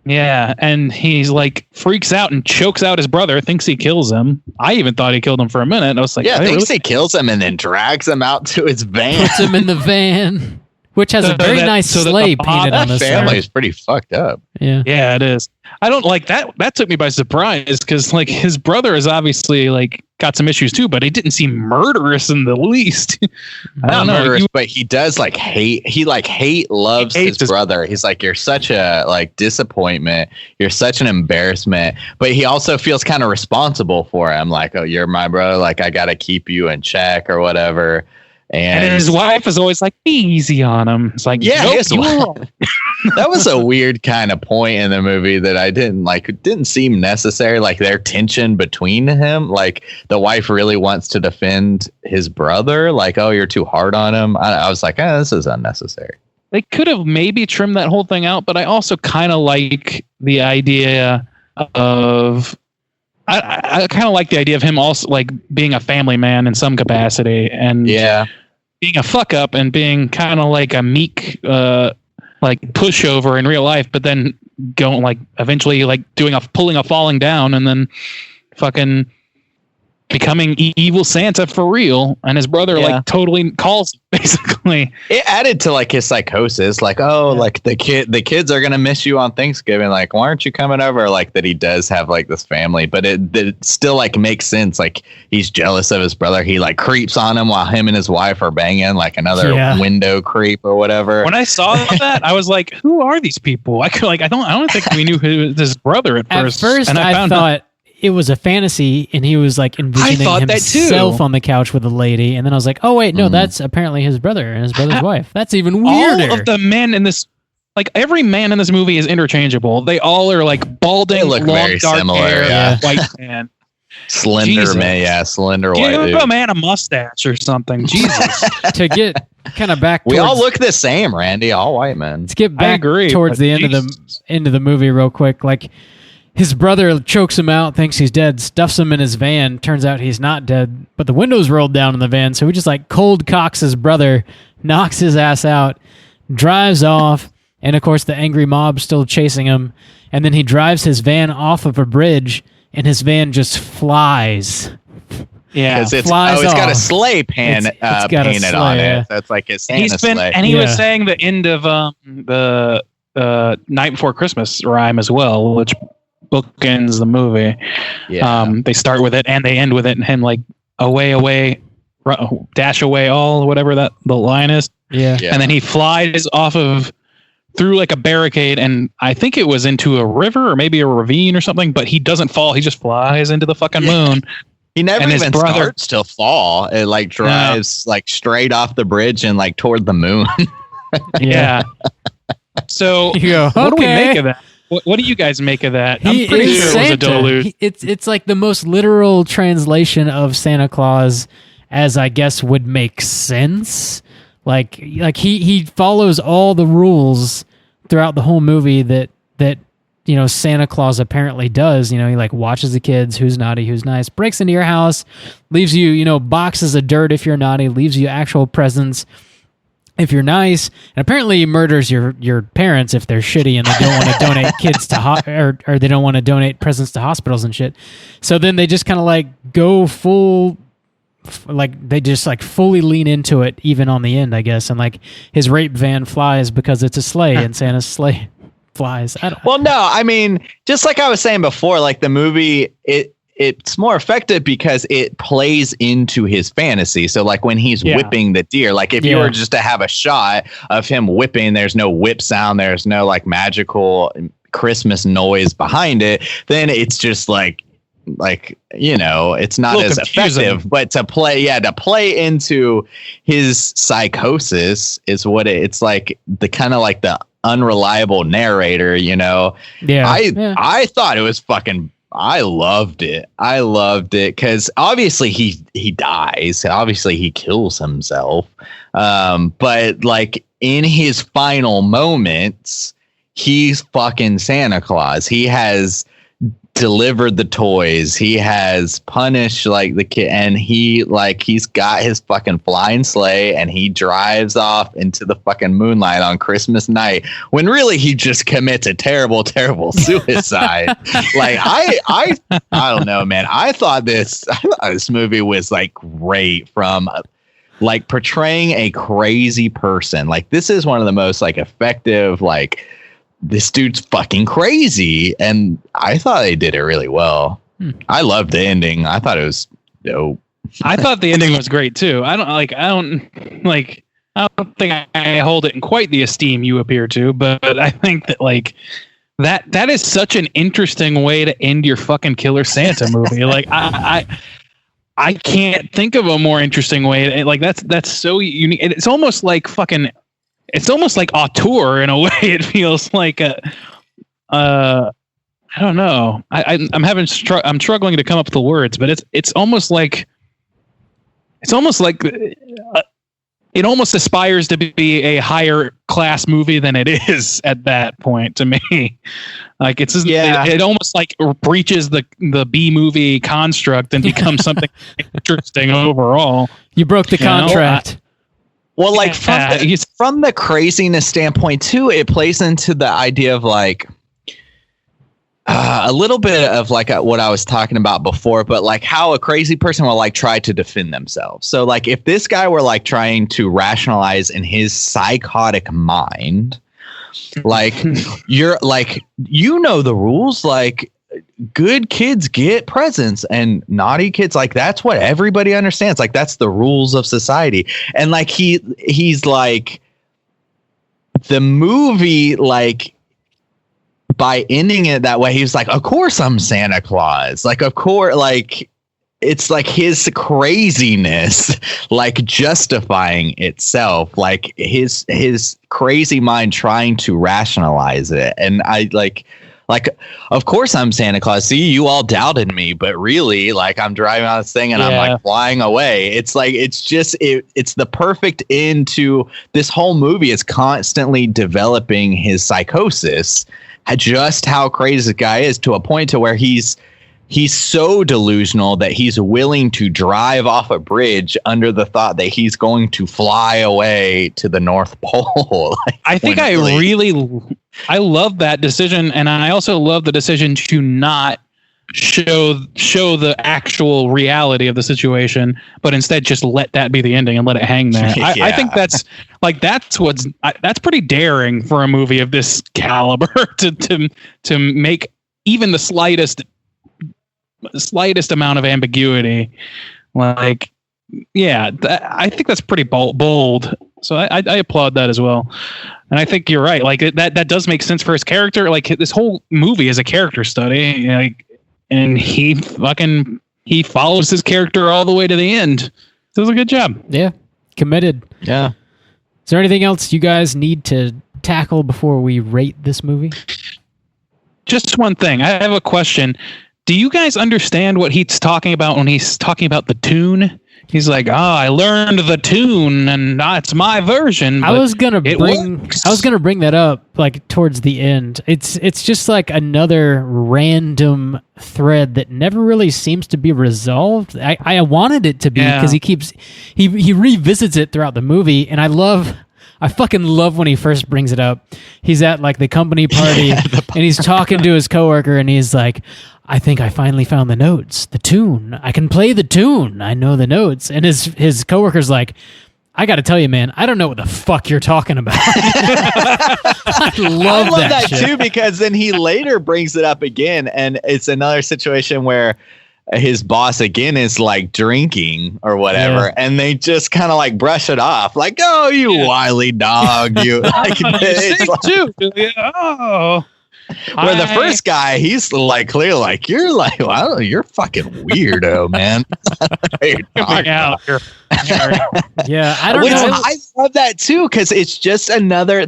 Yeah, and he's like freaks out and chokes out his brother. Thinks he kills him. I even thought he killed him for a minute. I was like, yeah, thinks he kills him and then drags him out to his van. Puts him in the van, which has a very nice sleigh painted on the side. That family is pretty fucked up. Yeah, it is. I don't like that. That took me by surprise because like his brother is obviously like got some issues too, but he didn't seem murderous in the least. I don't know, murderous, but he does like hate. He loves his brother. He's like, you're such a like disappointment. You're such an embarrassment. But he also feels kind of responsible for him. Like, oh, you're my brother. Like, I got to keep you in check or whatever. And his wife is always like, be easy on him. It's like, yeah, nope, that was a weird kind of point in the movie that I didn't like. It didn't seem necessary. Like their tension between him, like the wife really wants to defend his brother. Like, oh, you're too hard on him. I was like, this is unnecessary. They could have maybe trimmed that whole thing out, but I also kind of like the idea of. I kind of like the idea of him also like being a family man in some capacity and being a fuck up and being kind of like a meek like pushover in real life, but then going like eventually like pulling a falling down and then fucking becoming evil Santa for real. And his brother like totally calls him, basically. It added to like his psychosis, like, like the kids are gonna miss you on Thanksgiving, like why aren't you coming over? Like that he does have like this family, but it still like makes sense. Like he's jealous of his brother. He like creeps on him while him and his wife are banging, like another window creep or whatever. When I saw that, I was like, who are these people? I don't think we knew who was his brother at first. At first, and I thought it was a fantasy, and he was like envisioning himself on the couch with a lady, and then I was like, "Oh wait, no, that's apparently his brother and his brother's wife." That's even weirder. All of the men in this, like every man in this movie, is interchangeable. They all are like balding, they look long, very dark similar, hair, white man, slender man, slender white dude. Give a man a mustache or something. Jesus. To get kind of back, we all look the same, Randy. All white men. To get back towards the end of the movie, real quick, like. His brother chokes him out, thinks he's dead, stuffs him in his van. Turns out he's not dead, but the window's rolled down in the van, so he just like cold cocks his brother, knocks his ass out, drives off, and of course the angry mob's still chasing him. And then he drives his van off of a bridge, and his van just flies. Yeah, it's got a sleigh painted on it. So it's like his Santa sleigh. And he was saying the end of the Night Before Christmas rhyme as well, which bookends the movie. They start with it and they end with it, and him like away, dash away all, whatever that the line is. Yeah. And then he flies through like a barricade, and I think it was into a river or maybe a ravine or something, but he doesn't fall. He just flies into the fucking moon. He never even starts to fall. It like drives like straight off the bridge and like toward the moon. Yeah. So what do we make of that? What do you guys make of that? I'm pretty sure it was a deluge. It's like the most literal translation of Santa Claus, as I guess would make sense. Like he follows all the rules throughout the whole movie that Santa Claus apparently does. He like watches the kids, who's naughty, who's nice, breaks into your house, leaves you boxes of dirt if you're naughty, leaves you actual presents if you're nice, and apparently he murders your parents if they're shitty and they don't want to donate kids to or they don't want to donate presents to hospitals and shit. So then they just kind of like go full, like they just like fully lean into it even on the end, I guess. And like his rape van flies because it's a sleigh and Santa's sleigh flies. Well, no, I mean, just like I was saying before, like the movie, it's more effective because it plays into his fantasy. So like when he's whipping the deer, like if you were just to have a shot of him whipping, there's no whip sound, there's no like magical Christmas noise behind it, then it's just like like, you know, it's not as effective, but to play into his psychosis is what it's like, the kind of like the unreliable narrator, you know. I thought it was fucking, I loved it because obviously he dies, obviously he kills himself, but like in his final moments, he's fucking Santa Claus. He has delivered the toys, he has punished like the kid, and he's got his fucking flying sleigh and he drives off into the fucking moonlight on Christmas night, when really he just commits a terrible suicide. Like I don't know, man. I thought this movie was like great, from like portraying a crazy person. Like this is one of the most like effective, like, this dude's fucking crazy, and I thought they did it really well. I loved the ending. I thought it was dope. I thought the ending was great too. I don't think I hold it in quite the esteem you appear to, but I think that like that is such an interesting way to end your fucking Killer Santa movie. Like I can't think of a more interesting way. Like that's so unique. It's almost like fucking. It's almost like auteur in a way. It feels like I don't know. I'm struggling to come up with the words, but it almost aspires to be a higher class movie than it is at that point to me. Like it almost like breaches the B movie construct and becomes something interesting overall. You broke the contract. Well, like from the craziness standpoint too, it plays into the idea of like a little bit of like what I was talking about before, but like how a crazy person will like try to defend themselves. So like if this guy were like trying to rationalize in his psychotic mind, like you're like, you know, the rules, like good kids get presents and naughty kids, like that's what everybody understands, like that's the rules of society. And like he's like, the movie, like by ending it that way, he was like, of course I'm Santa Claus, like of course, like it's like his craziness like justifying itself, like his crazy mind trying to rationalize it. And I like, of course I'm Santa Claus. See, you all doubted me, but really, like, I'm driving on this thing and I'm like flying away. It's like, it's just, it's the perfect end to this whole movie is constantly developing his psychosis, just how crazy this guy is, to a point to where he's so delusional that he's willing to drive off a bridge under the thought that he's going to fly away to the North Pole. Like, I think I love that decision, and I also love the decision to not show the actual reality of the situation, but instead just let that be the ending and let it hang there. I think that's pretty daring for a movie of this caliber to make even the slightest amount of ambiguity. Like, I think that's pretty bold. So I applaud that as well. And I think you're right. Like that does make sense for his character. Like this whole movie is a character study. Like, and he follows his character all the way to the end. So it was a good job. Yeah. Committed. Yeah. Is there anything else you guys need to tackle before we rate this movie? Just one thing. I have a question. Do you guys understand what he's talking about when he's talking about the tune? He's like, I learned the tune and it's my version. I was gonna bring that up like towards the end. It's just like another random thread that never really seems to be resolved. I wanted it to be, because he revisits it throughout the movie, and I fucking love when he first brings it up. He's at like the company party and he's talking to his coworker and he's like, I think I finally found the notes, the tune. I can play the tune. I know the notes. And his coworker's like, I got to tell you, man, I don't know what the fuck you're talking about. I love that shit too, because then he later brings it up again, and it's another situation where his boss again is like drinking or whatever, and they just kind of like brush it off, like, "Oh, you wily dog, you!" Like, it's like, too. Oh, Where the first guy, he's like clearly like, you're like, well, you're fucking weirdo, man. Yeah, I don't know. I love that too, because it's just another.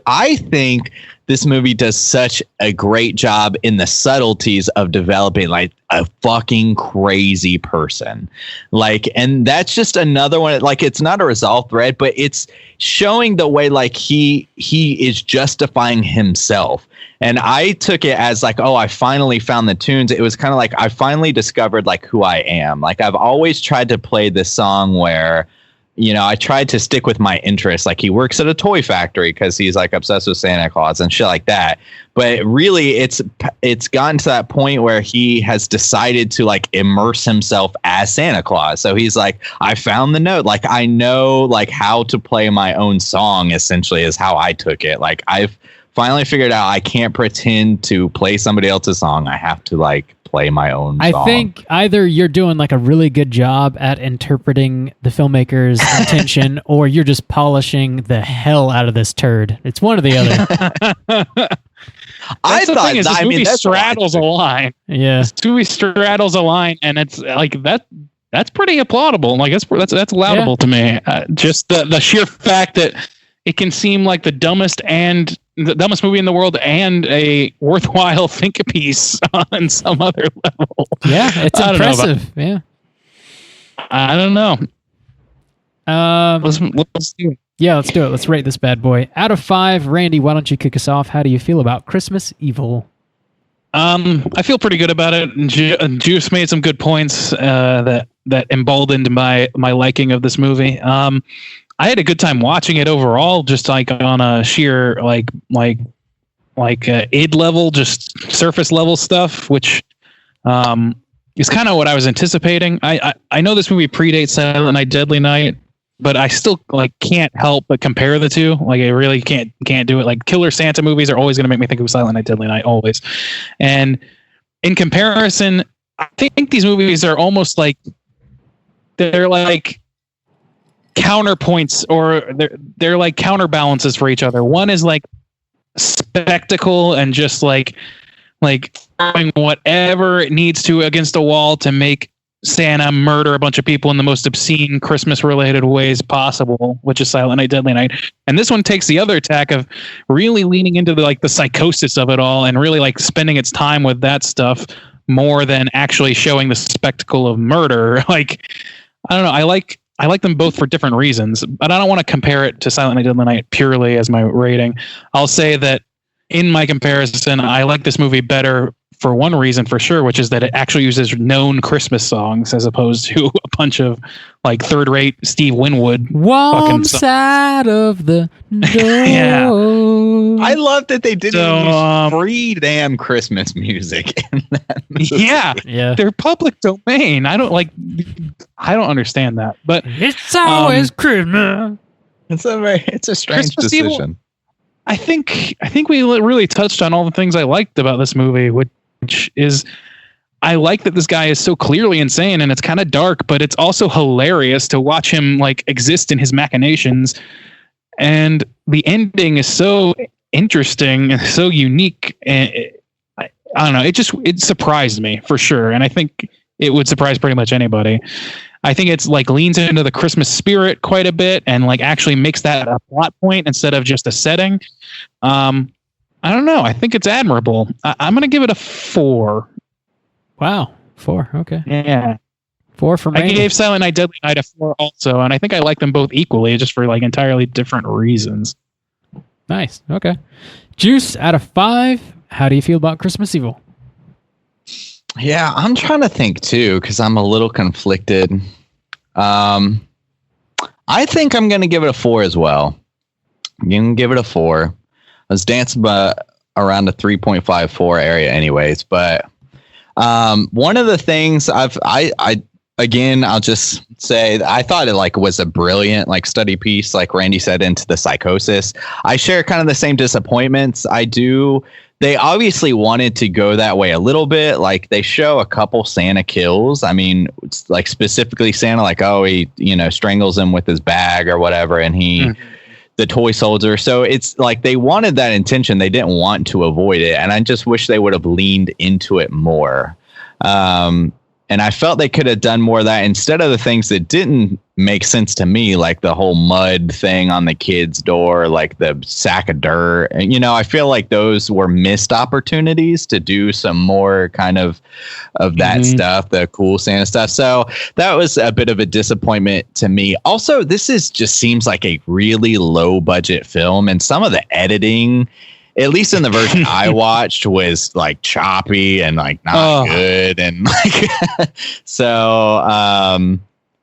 I think this movie does such a great job in the subtleties of developing like a fucking crazy person. Like, and that's just another one. Like, it's not a resolved thread, but it's showing the way like he is justifying himself. And I took it as like, oh, I finally found the tunes. It was kind of like I finally discovered like who I am. Like, I've always tried to play this song where, you know, I tried to stick with my interests. Like, he works at a toy factory because he's like obsessed with Santa Claus and shit like that. But really, it's gotten to that point where he has decided to like immerse himself as Santa Claus. So he's like, I found the note. Like, I know like how to play my own song, essentially, is how I took it. Like, I've finally figured out I can't pretend to play somebody else's song. I have to like play my own song. I think either you're doing like a really good job at interpreting the filmmaker's intention, or you're just polishing the hell out of this turd. It's one or the other. I thought this movie straddles a line. Yeah, this movie straddles a line, and it's like that. That's pretty applaudable. Like that's laudable to me. Just the sheer fact that it can seem like the dumbest movie in the world and a worthwhile think piece on some other level. Yeah, it's impressive. Yeah, I don't know. Let's do it. Yeah, let's do it. Let's rate this bad boy out of 5. Randy, why don't you kick us off? How do you feel about Christmas Evil? I feel pretty good about it. Juice made some good points that emboldened my liking of this movie. I had a good time watching it overall, just like on a sheer like id level, just surface level stuff, which is kind of what I was anticipating. I know this movie predates Silent Night, Deadly Night, but I still like can't help but compare the two. Like, I really can't do it. Like, Killer Santa movies are always going to make me think of Silent Night, Deadly Night, always. And in comparison, I think these movies are almost like they're like counterpoints, or they're like counterbalances for each other. One is like spectacle and just like throwing whatever it needs to against a wall to make Santa murder a bunch of people in the most obscene Christmas related ways possible, which is Silent Night, Deadly Night. And this one takes the other tack of really leaning into the psychosis of it all and really like spending its time with that stuff more than actually showing the spectacle of murder. Like, I don't know. I like them both for different reasons, but I don't want to compare it to Silent Night, Deadly Night purely as my rating. I'll say that in my comparison, I like this movie better for one reason for sure, which is that it actually uses known Christmas songs as opposed to a bunch of like third-rate Steve Winwood. Warm side of the door. Yeah. I love that they didn't use free damn Christmas music in that movie. Yeah. They're public domain. I don't understand that. But it's always Christmas. It's a strange Christmas decision. Evil, I think we really touched on all the things I liked about this movie, which is I like that this guy is so clearly insane, and it's kind of dark, but it's also hilarious to watch him like exist in his machinations. And the ending is so interesting and so unique. And I don't know. It surprised me for sure. And I think it would surprise pretty much anybody. I think it's like leans into the Christmas spirit quite a bit and like actually makes that a plot point instead of just a setting. I don't know. I think it's admirable. I'm going to give it a 4. Wow. 4. Okay. Yeah. 4 for me. I gave Silent Night, Deadly Night a 4 also, and I think I like them both equally, just for like entirely different reasons. Nice. Okay. Juice, out of 5, how do you feel about Christmas Evil? Yeah, I'm trying to think too, because I'm a little conflicted. I think I'm going to give it a 4 as well. I'm going to give it a 4. I was dancing around the 3.54 area anyways, but one of the things I'll just say I thought it like was a brilliant like study piece, like Randy said, into the psychosis. I share kind of the same disappointments. I do. They obviously wanted to go that way a little bit. Like, they show a couple Santa kills. I mean, it's like specifically Santa, like, oh, he, strangles him with his bag or whatever. And he the toy soldier. So it's like they wanted that intention. They didn't want to avoid it. And I just wish they would have leaned into it more. And I felt they could have done more of that instead of the things that didn't make sense to me, like the whole mud thing on the kid's door, like the sack of dirt. And, I feel like those were missed opportunities to do some more kind of that stuff, the cool Santa stuff. So that was a bit of a disappointment to me. Also, this just seems like a really low budget film, and some of the editing, at least in the version I watched, was like choppy and like not good. And like, so,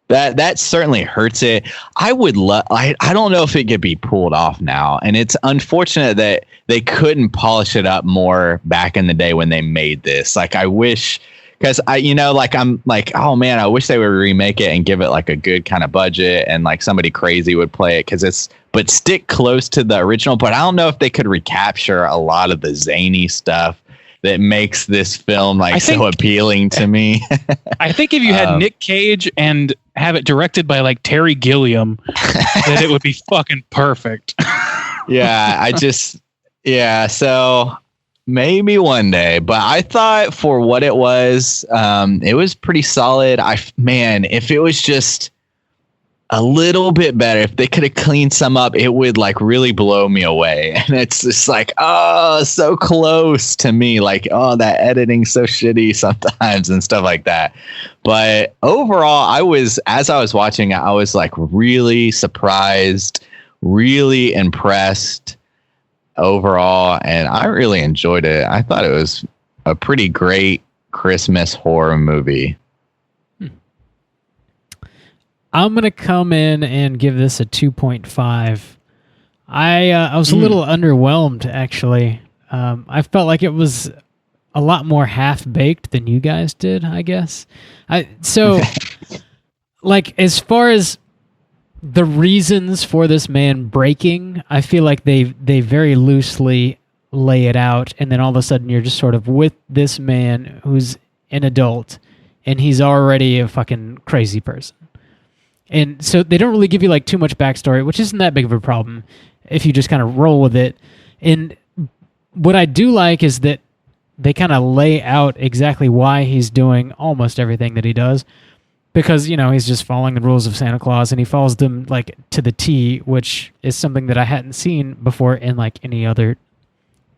that certainly hurts it. I would I don't know if it could be pulled off now. And it's unfortunate that they couldn't polish it up more back in the day when they made this. Like, I wish, because I'm like, oh man, I wish they would remake it and give it like a good kind of budget, and like somebody crazy would play it, but stick close to the original. But I don't know if they could recapture a lot of the zany stuff that makes this film so appealing to me. I think if you had Nick Cage and have it directed by like Terry Gilliam, that it would be fucking perfect. So maybe one day, but I thought for what it was pretty solid. If it was just a little bit better, if they could have cleaned some up, it would like really blow me away. And it's just like, so close to me. Like, that editing's so shitty sometimes and stuff like that. But overall, as I was watching it, I was like really surprised, really impressed overall. And I really enjoyed it. I thought it was a pretty great Christmas horror movie. I'm going to come in and give this a 2.5. I was a little underwhelmed, actually. I felt like it was a lot more half-baked than you guys did, I guess. Like, as far as the reasons for this man breaking, I feel like they very loosely lay it out, and then all of a sudden you're just sort of with this man who's an adult, and he's already a fucking crazy person. And so they don't really give you like too much backstory, which isn't that big of a problem if you just kind of roll with it. And what I do like is that they kind of lay out exactly why he's doing almost everything that he does, because, he's just following the rules of Santa Claus, and he follows them like to the T, which is something that I hadn't seen before in like any other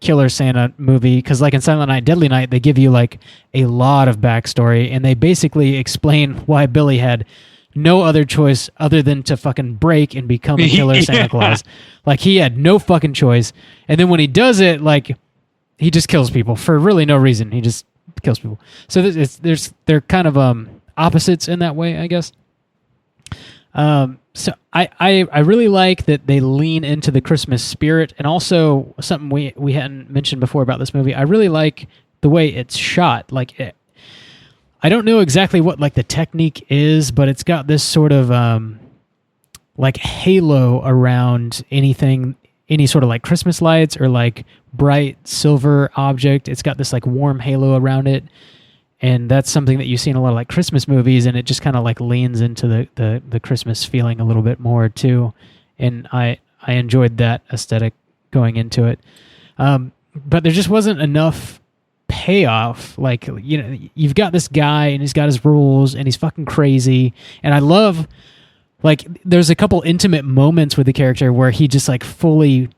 Killer Santa movie. Because like in Silent Night, Deadly Night, they give you like a lot of backstory, and they basically explain why Billy had no other choice other than to fucking break and become a killer Santa Claus. Like, he had no fucking choice. And then when he does it, like, he just kills people for really no reason. He just kills people. So they're kind of opposites in that way, I guess. So I really like that they lean into the Christmas spirit, and also something we hadn't mentioned before about this movie. I really like the way it's shot. Like, I don't know exactly what like the technique is, but it's got this sort of like halo around any sort of like Christmas lights or like bright silver object. It's got this like warm halo around it, and that's something that you see in a lot of like Christmas movies, and it just kind of like leans into the Christmas feeling a little bit more too. And I enjoyed that aesthetic going into it, but there just wasn't enough payoff. Like, you've got this guy and he's got his rules and he's fucking crazy, and I love, like, there's a couple intimate moments with the character where he just like fully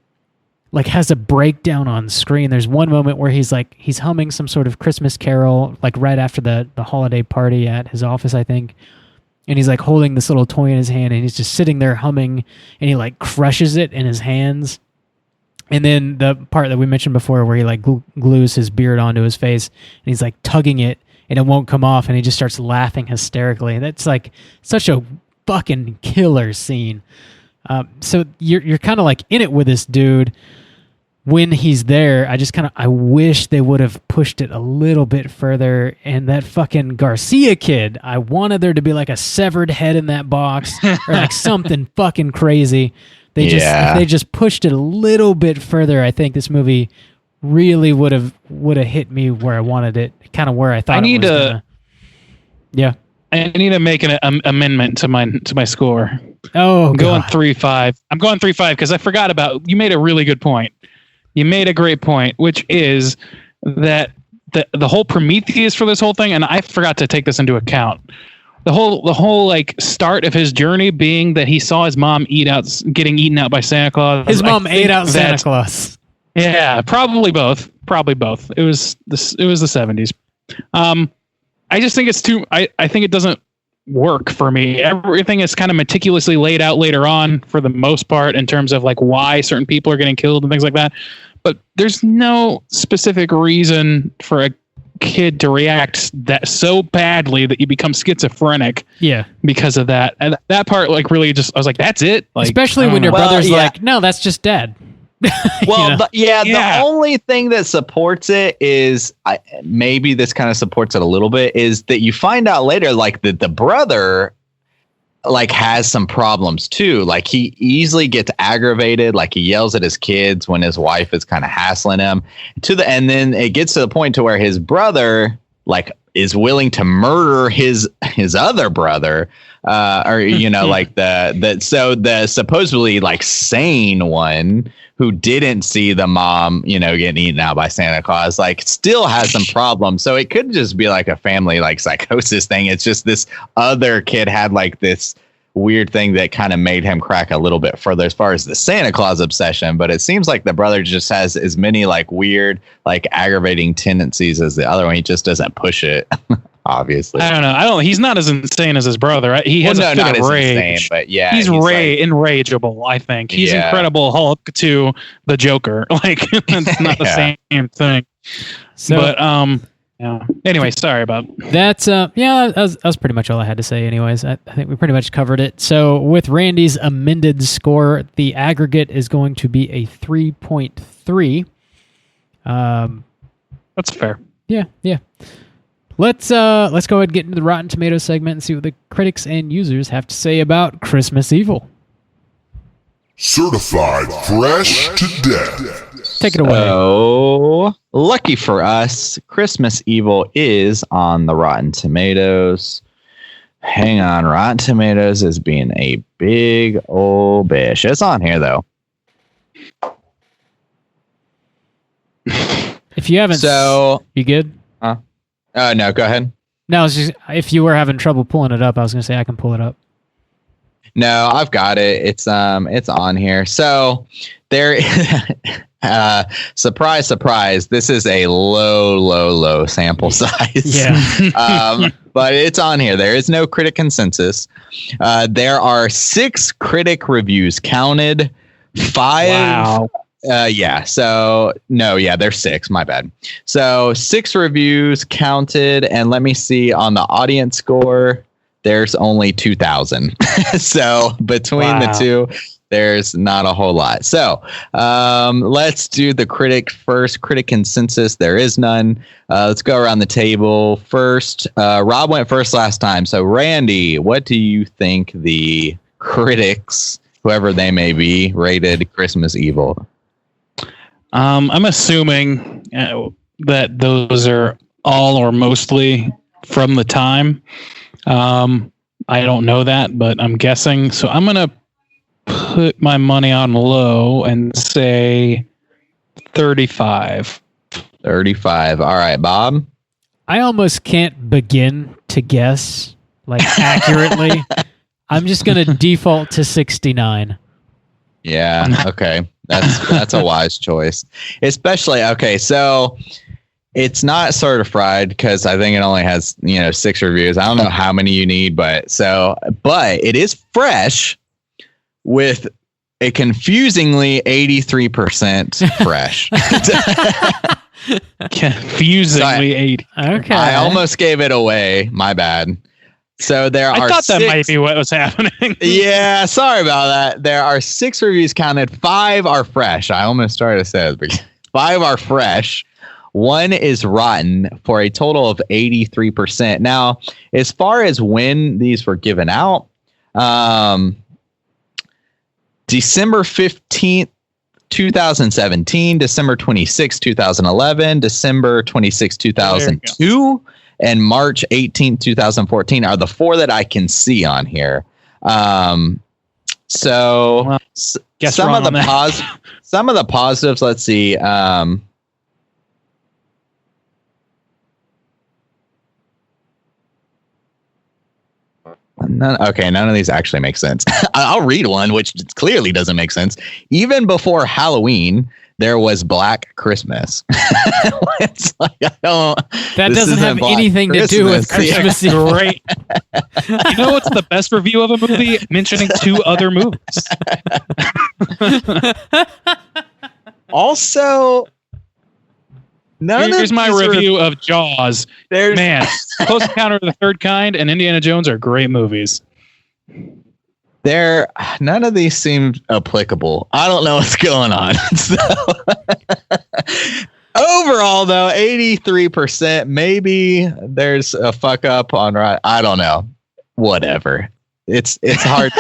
like has a breakdown on screen. There's one moment where he's humming some sort of Christmas carol like right after the holiday party at his office, I think, and he's like holding this little toy in his hand, and he's just sitting there humming, and he like crushes it in his hands. And then the part that we mentioned before where he like glues his beard onto his face, and he's like tugging it and it won't come off, and he just starts laughing hysterically. That's like such a fucking killer scene. So you're kind of like in it with this dude when he's there. I wish they would have pushed it a little bit further. And that fucking Garcia kid, I wanted there to be like a severed head in that box or like something fucking crazy. If they just pushed it a little bit further, I think this movie really would have hit me where I wanted it, kind of where I thought I need to make an amendment to my score. Oh, I'm going God. 3-5. I'm going 3-5 because I forgot about. You made a really good point. You made a great point, which is that the whole Prometheus for this whole thing, and I forgot to take this into account. The whole like start of his journey being that he saw his mom getting eaten out by Santa Claus. His mom ate out Santa Claus. Yeah, probably both. It was the 70s. I just think it's too. I think it doesn't work for me. Everything is kind of meticulously laid out later on for the most part in terms of like why certain people are getting killed and things like that. But there's no specific reason for a kid to react that so badly that you become schizophrenic. Yeah, because of that. And that part, like, really just I was like, that's it. Like, especially when your brother's like, no, that's just dad. Well, the only thing that supports it is maybe this kind of supports it a little bit is that you find out later, like that the brother like has some problems too. Like he easily gets aggravated. Like he yells at his kids when his wife is kind of hassling him and then it gets to the point to where his brother like is willing to murder his other brother. Or, you know, like the supposedly like sane one who didn't see the mom, you know, getting eaten out by Santa Claus, like still has some problems. So it could just be like a family like psychosis thing. It's just this other kid had like this weird thing that kind of made him crack a little bit further as far as the Santa Claus obsession. But it seems like the brother just has as many like weird, like aggravating tendencies as the other one. He just doesn't push it. Obviously, I don't know. He's not as insane as his brother. Right? He has a fit of rage. Insane, but yeah, he's enrageable. I think he's Incredible Hulk to the Joker. Like it's not the same thing. So, but yeah. Anyway, sorry about that's. That was pretty much all I had to say. Anyways, I think we pretty much covered it. So with Randy's amended score, the aggregate is going to be a 3.3. That's fair. Yeah. Let's go ahead and get into the Rotten Tomatoes segment and see what the critics and users have to say about Christmas Evil. Certified fresh to death. Take it away. Oh, lucky for us, Christmas Evil is on the Rotten Tomatoes. Hang on, Rotten Tomatoes is being a big old bitch. It's on here though. If you haven't, you good? No, go ahead. No, it's just if you were having trouble pulling it up, I was going to say I can pull it up. No, I've got it. It's on here. So there, surprise, surprise. This is a low sample size. Yeah. But it's on here. There is no critic consensus. There are 6 critic reviews counted. 5. Wow. There's 6. My bad. So 6 reviews counted, and let me see on the audience score. There's only 2,000. So between the two, there's not a whole lot. So let's do the critic first. Critic consensus. There is none. Let's go around the table first. Rob went first last time. So Randy, what do you think the critics, whoever they may be, rated Christmas Evil? I'm assuming that those are all or mostly from the time. I don't know that, but I'm guessing. So I'm going to put my money on low and say 35. 35. All right, Bob? I almost can't begin to guess like accurately. I'm just going to default to 69. Yeah, okay. That's a wise choice. Especially, okay, so it's not certified because I think it only has, 6 reviews. I don't know how many you need, but it is fresh with a confusingly 83% fresh. Confusingly 80. Okay. I almost gave it away. My bad. So I thought that might be what was happening. Yeah, sorry about that. There are 6 reviews counted. 5 are fresh. I almost started to say it, but 5 are fresh. 1 is rotten for a total of 83%. Now, as far as when these were given out, December 15th, 2017, December 26th, 2011, December 26th, 2002, and March 18th, 2014 are the 4 that I can see on here. So Well, guess some wrong of the on that. some of the positives. Let's see. None of these actually make sense. I'll read one which clearly doesn't make sense. Even before Halloween, there was Black Christmas. It's like, That this doesn't isn't have Black anything to do with Christmas. Christmas Eve. Great. You know what's the best review of a movie? Mentioning 2 other movies. Also, Here's my review of Jaws. There's Man, Close Encounter of the Third Kind and Indiana Jones are great movies. None of these seem applicable. I don't know what's going on. So, overall, though, 83%. Maybe there's a fuck up on right. I don't know. Whatever. It's hard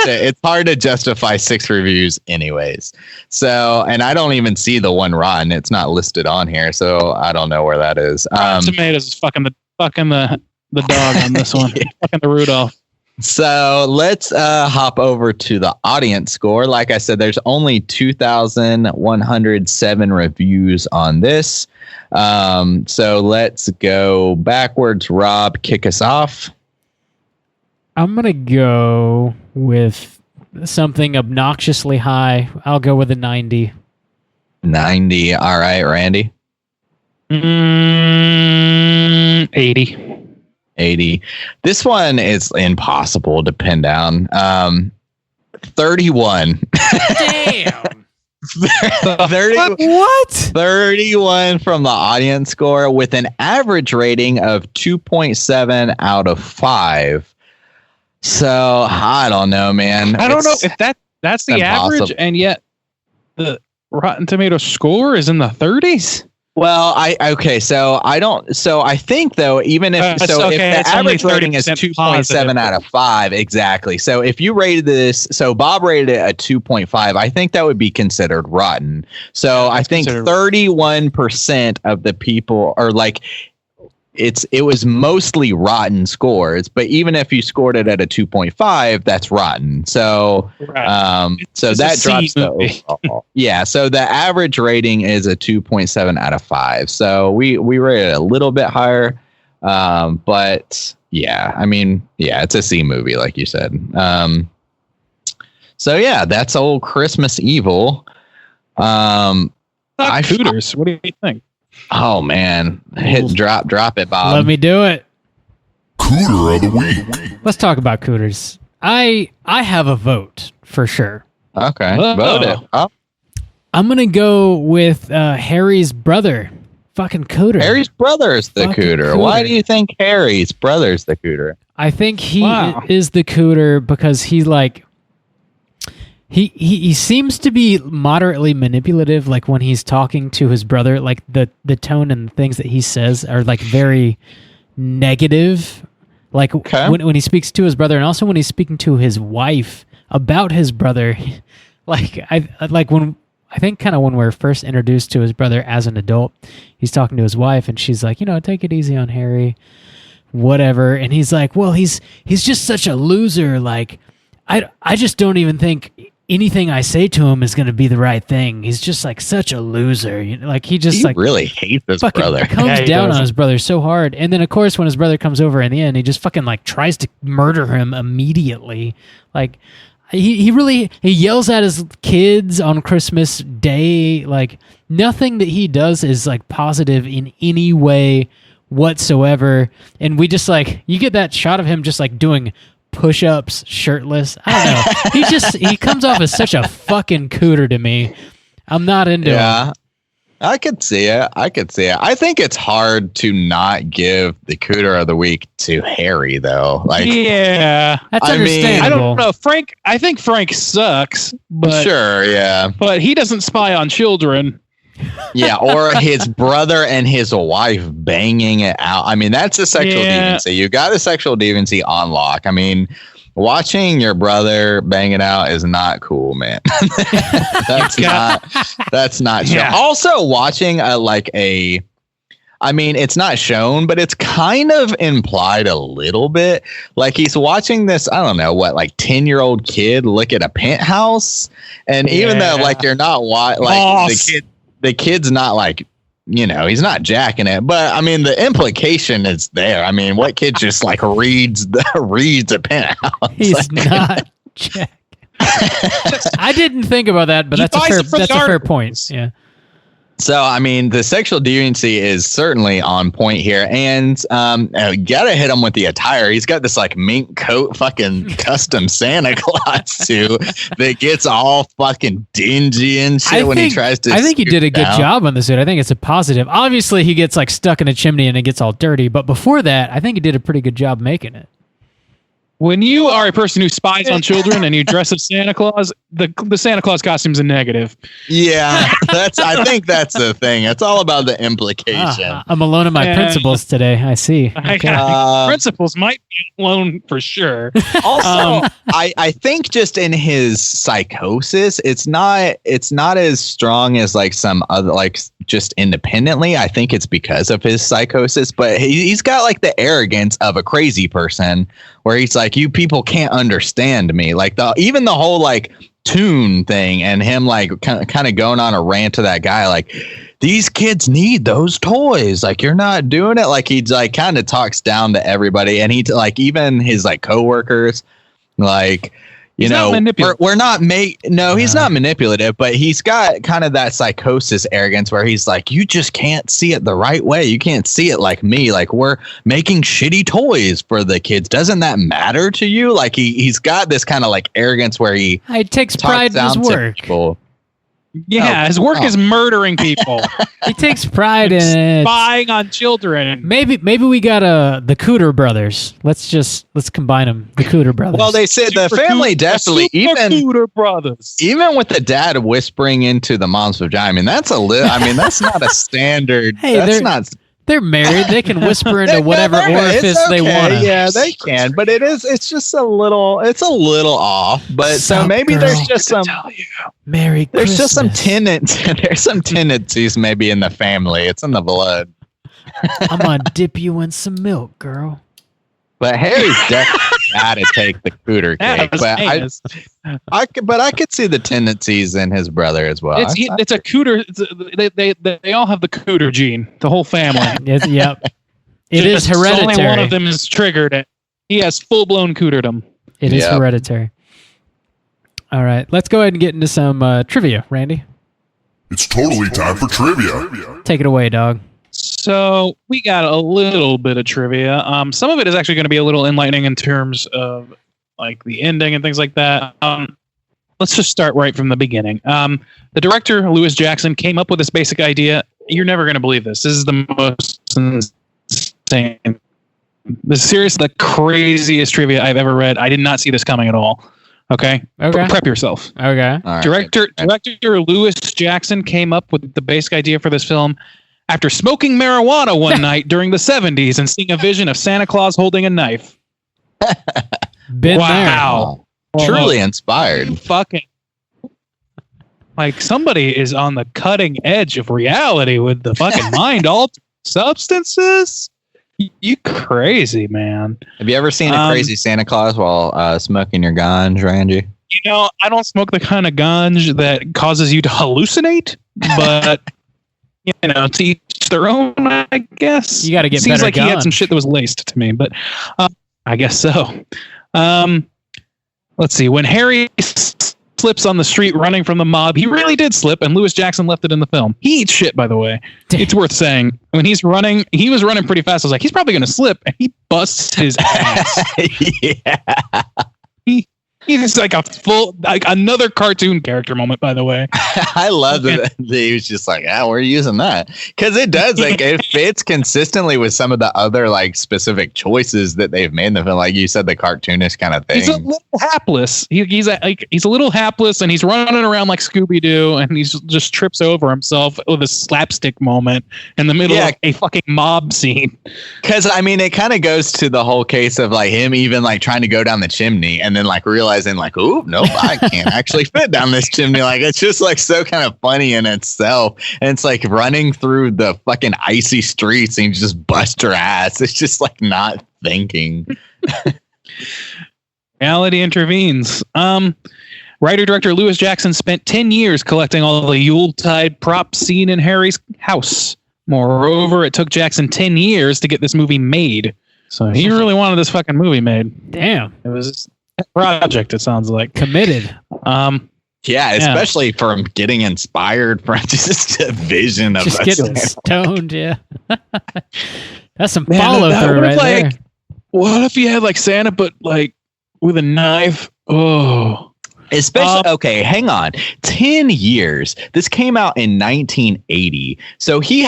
to justify 6 reviews, anyways. So, and I don't even see the one rotten. It's not listed on here, so I don't know where that is. Tomatoes is fucking the dog on this one. Yeah. Fucking the Rudolph. So let's hop over to the audience score. Like I said, there's only 2,107 reviews on this. So let's go backwards. Rob, kick us off. I'm going to go with something obnoxiously high. I'll go with a 90. 90. All right, Randy. 80. 80. This one is impossible to pin down. 31. Damn. 30, What? 31 from the audience score with an average rating of 2.7 out of 5. So I don't know, man. I don't know if that's the impossible. average, and yet the Rotten Tomato score is in the 30s. Well, I think though, even if okay, if the it's only average rating is 30% 2.7 out of 5, exactly. So if you rated this, so Bob rated it a 2.5, I think that would be considered rotten. So I think 31% of the people are like, it was mostly rotten scores, but even if you scored it at a 2.5, that's rotten. So, Right. so It's that a C drops the movie. overall. Yeah. So the average rating is a 2.7 out of 5. So we rated it a little bit higher. But yeah, I mean, yeah, it's a C movie, like you said. So yeah, that's old Christmas Evil. Cooters. What do you think? Oh man, drop it, Bob. Let me do it. Cooter of the week. Let's talk about Cooters. I have a vote for sure. Okay, Oh. vote it. Oh, I'm going to go with Harry's brother. Fucking Cooter. Harry's brother's the Fucking cooter. Why cooter. do you think Harry's brother's the cooter? I think he Wow. is the Cooter because he's like he seems to be moderately manipulative, like when he's talking to his brother, like the tone and things that he says are like very negative. Like Okay. when he speaks to his brother, and also when he's speaking to his wife about his brother, like I think kind of when we're first introduced to his brother as an adult, he's talking to his wife and she's like, take it easy on Harry, whatever. And he's like, well, he's just such a loser. Like, I just don't even think anything I say to him is going to be the right thing. He's just like such a loser. Like he just He like really hates his fucking brother. comes Yeah, he down does. on his brother so hard. And then of course when his brother comes over in the end, he just fucking like tries to murder him immediately. Like he yells at his kids on Christmas Day. Like nothing that he does is like positive in any way whatsoever. And we just like, you get that shot of him just like doing push-ups shirtless. I don't know. he comes off as such a fucking cooter to me. I'm not into him. Yeah. I could see it. I think it's hard to not give the cooter of the week to Harry, though. Like, Yeah. That's I mean- understandable. I don't know. I think Frank sucks, but sure, yeah. but he doesn't spy on children. Yeah, or his brother and his wife banging it out. I mean, that's a sexual Yeah. deviancy. You got a sexual deviancy on lock. I mean, watching your brother bang it out is not cool, man. That's not chill. Yeah. Also, watching I I mean, it's not shown, but it's kind of implied a little bit. Like he's watching this, I don't know what, like 10-year-old kid look at a penthouse. And even though like you're not like the kid's not like, you know, he's not jacking it, but I mean, the implication is there. I mean, what kid just like reads a penthouse? He's like, not jacking. I didn't think about that, but that's a fair point. Yeah. So, I mean, the sexual deviancy is certainly on point here. And you gotta hit him with the attire. He's got this like mink coat fucking custom Santa Claus suit that gets all fucking dingy and shit he tries to. I think he did a good job on the suit. I think it's a positive. Obviously, he gets like stuck in a chimney and it gets all dirty. But before that, I think he did a pretty good job making it. When you are a person who spies on children and you dress as Santa Claus, the Santa Claus costume's a negative. Yeah, I think that's the thing. It's all about the implication. I'm alone in my principles today. I see. Okay. Principles might be alone for sure. Also, I think just in his psychosis, it's not as strong as like some other, like just independently. I think it's because of his psychosis, but he's got like the arrogance of a crazy person where he's like, you people can't understand me. Like even the whole like tune thing and him like kind of going on a rant to that guy, like these kids need those toys. Like you're not doing it. Like he's like kind of talks down to everybody, and he like even his like coworkers, like. You know, we're not he's not manipulative, but he's got kind of that psychosis arrogance where he's like, you just can't see it the right way. You can't see it like me. Like we're making shitty toys for the kids. Doesn't that matter to you? Like he's got this kind of like arrogance where he takes pride in his work. Yeah, his work is murdering people. He takes pride in it. Spying on children. Maybe we got the Cooter brothers. Let's combine them. The Cooter brothers. Well, they said the family definitely Cooter brothers. Even with the dad whispering into the mom's vagina. I mean, that's that's not a standard. Hey, they're married. They can whisper into whatever orifice they want. Yeah, they can. But it's just a little off. But so maybe there's just some. Merry Christmas. There's just some there's some tendencies maybe in the family. It's in the blood. I'm gonna dip you in some milk, girl. But Harry's definitely got to take the cooter cake. But I could see the tendencies in his brother as well. It's a cooter. They all have the cooter gene. The whole family. Yep. It is hereditary. Only one of them is triggered. He has full blown cooterdom. It is hereditary. All right, let's go ahead and get into some trivia, Randy. It's totally time for trivia. Take it away, dog. So we got a little bit of trivia. Some of it is actually going to be a little enlightening in terms of like the ending and things like that. Let's just start right from the beginning. The director, Lewis Jackson, came up with this basic idea. You're never going to believe this. This is the most insane, the craziest trivia I've ever read. I did not see this coming at all. Okay. Prep yourself. Okay. Right. Director Lewis Jackson came up with the basic idea for this film after smoking marijuana one night during the 70s and seeing a vision of Santa Claus holding a knife. Wow. Truly inspired. Fucking like somebody is on the cutting edge of reality with the fucking mind altering substances. You crazy, man. Have you ever seen a crazy Santa Claus while smoking your ganj, Randy? You know, I don't smoke the kind of ganj that causes you to hallucinate, but you know, to each their own, I guess. You got to get Seems better like ganj. He had some shit that was laced to me, but I guess so. Let's see. When Harry slips on the street running from the mob, he really did slip, and Lewis Jackson left it in the film. He eats shit, by the way. It's worth saying. When he's running, he was running pretty fast. I was like, he's probably going to slip, and he busts his ass. Yeah. He's like another cartoon character moment, by the way. I love that he was just like, we're using that. Because it does, like, it fits consistently with some of the other, like, specific choices that they've made in the film. Like you said, the cartoonish kind of thing. He's a little hapless. He's a little hapless, and he's running around like Scooby-Doo, and he's just trips over himself with a slapstick moment in the middle of a fucking mob scene. Because, I mean, it kind of goes to the whole case of, like, him even, like, trying to go down the chimney and then, like, realizing realizing like, oh, nope, I can't actually fit down this chimney. Like, it's just like so kind of funny in itself. And it's like running through the fucking icy streets and you just bust her ass. It's just like not thinking. Reality intervenes. Writer-director Lewis Jackson spent 10 years collecting all the Yuletide props seen in Harry's house. Moreover, it took Jackson 10 years to get this movie made. So he really wanted this fucking movie made. Damn. It was a project, it sounds like. Committed. Yeah, especially from getting inspired from just a vision of just us. getting stoned, yeah. That's some follow-through right there. What if you had like Santa, but like with a knife? Oh. Especially, okay, hang on. 10 years. This came out in 1980. So he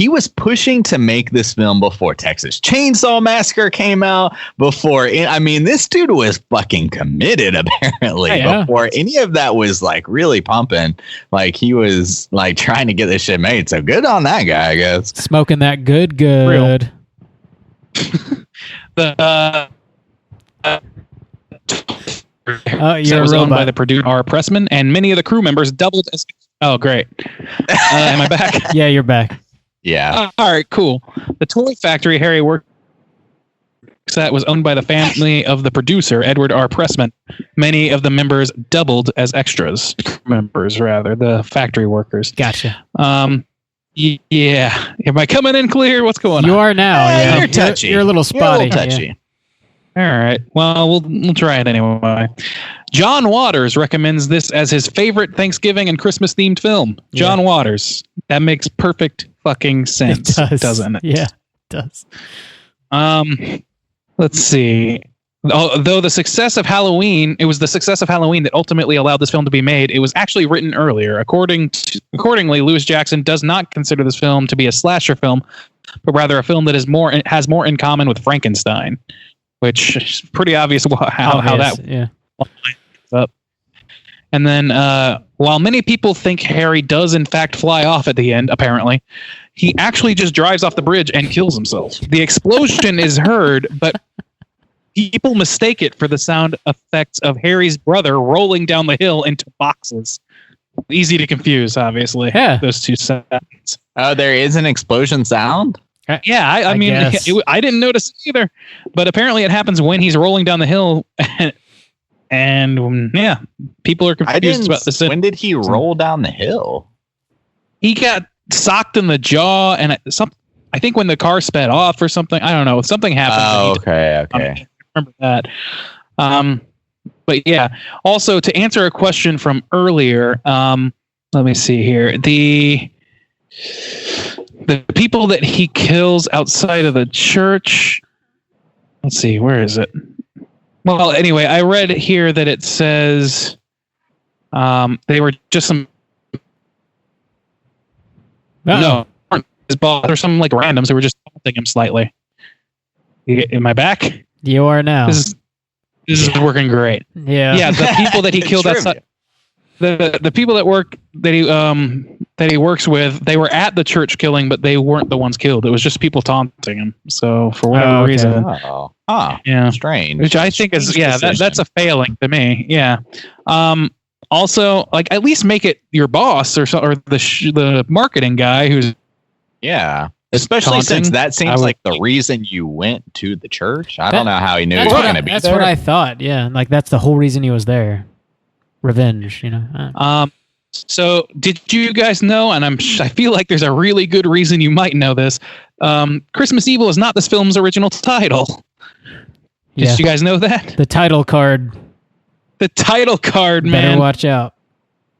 was pushing to make this film before Texas Chainsaw Massacre came out, this dude was fucking committed, apparently, before any of that was like really pumping. Like, he was like trying to get this shit made. So good on that guy, I guess. Smoking that good. You're was owned by the producer R. Pressman, and many of the crew members doubled as. Oh, great! Am I back? Yeah, you're back. Yeah. All right, cool. The toy factory Harry worked at was owned by the family of the producer, Edward R. Pressman. Many of the members doubled as extras. The factory workers. Gotcha. Yeah. Am I coming in clear? What's going on? You are now. Yeah. You're touchy. You're a little spotty. You're a little touchy. Yeah. All right. Well, we'll try it anyway. John Waters recommends this as his favorite Thanksgiving and Christmas themed film. John Waters. That makes perfect fucking sense, doesn't it? Yeah, it does. Let's see. Although the success of Halloween, it was the success of Halloween that ultimately allowed this film to be made. It was actually written earlier. Accordingly, Lewis Jackson does not consider this film to be a slasher film, but rather a film that has more in common with Frankenstein. Which is pretty obvious how that lines up. And then, while many people think Harry does in fact fly off at the end, apparently, he actually just drives off the bridge and kills himself. The explosion is heard, but people mistake it for the sound effects of Harry's brother rolling down the hill into boxes. Easy to confuse, obviously. Yeah. Those two sounds. Oh, there is an explosion sound? Yeah, I mean, I didn't notice it either, but apparently it happens when he's rolling down the hill, and people are confused about this. When did he roll down the hill? He got socked in the jaw, and I think when the car sped off or something. I don't know. Something happened. Oh, okay. I remember that. But yeah. Also, to answer a question from earlier, let me see here. The people that he kills outside of the church. Let's see, where is it? Well, anyway, I read here that it says they were just some. No, his boss or some like randoms who were just taunting him slightly. Am I back? You are now. This is working great. Yeah. The people that he killed outside. The people that he works with, they were at the church killing, but they weren't the ones killed. It was just people taunting him. So for whatever reason, strange. Which I think is that's a failing to me. Yeah. Also, like at least make it your boss or the marketing guy who's especially taunting. Since that seems like the reason you went to the church. I don't know how he knew he was going to be there. That's what I thought. Yeah, like that's the whole reason he was there. Revenge, you know. So did you guys know? And I feel like there's a really good reason you might know this. Christmas Evil is not this film's original title. Did you guys know that? The title card. The title card, man. Better watch out.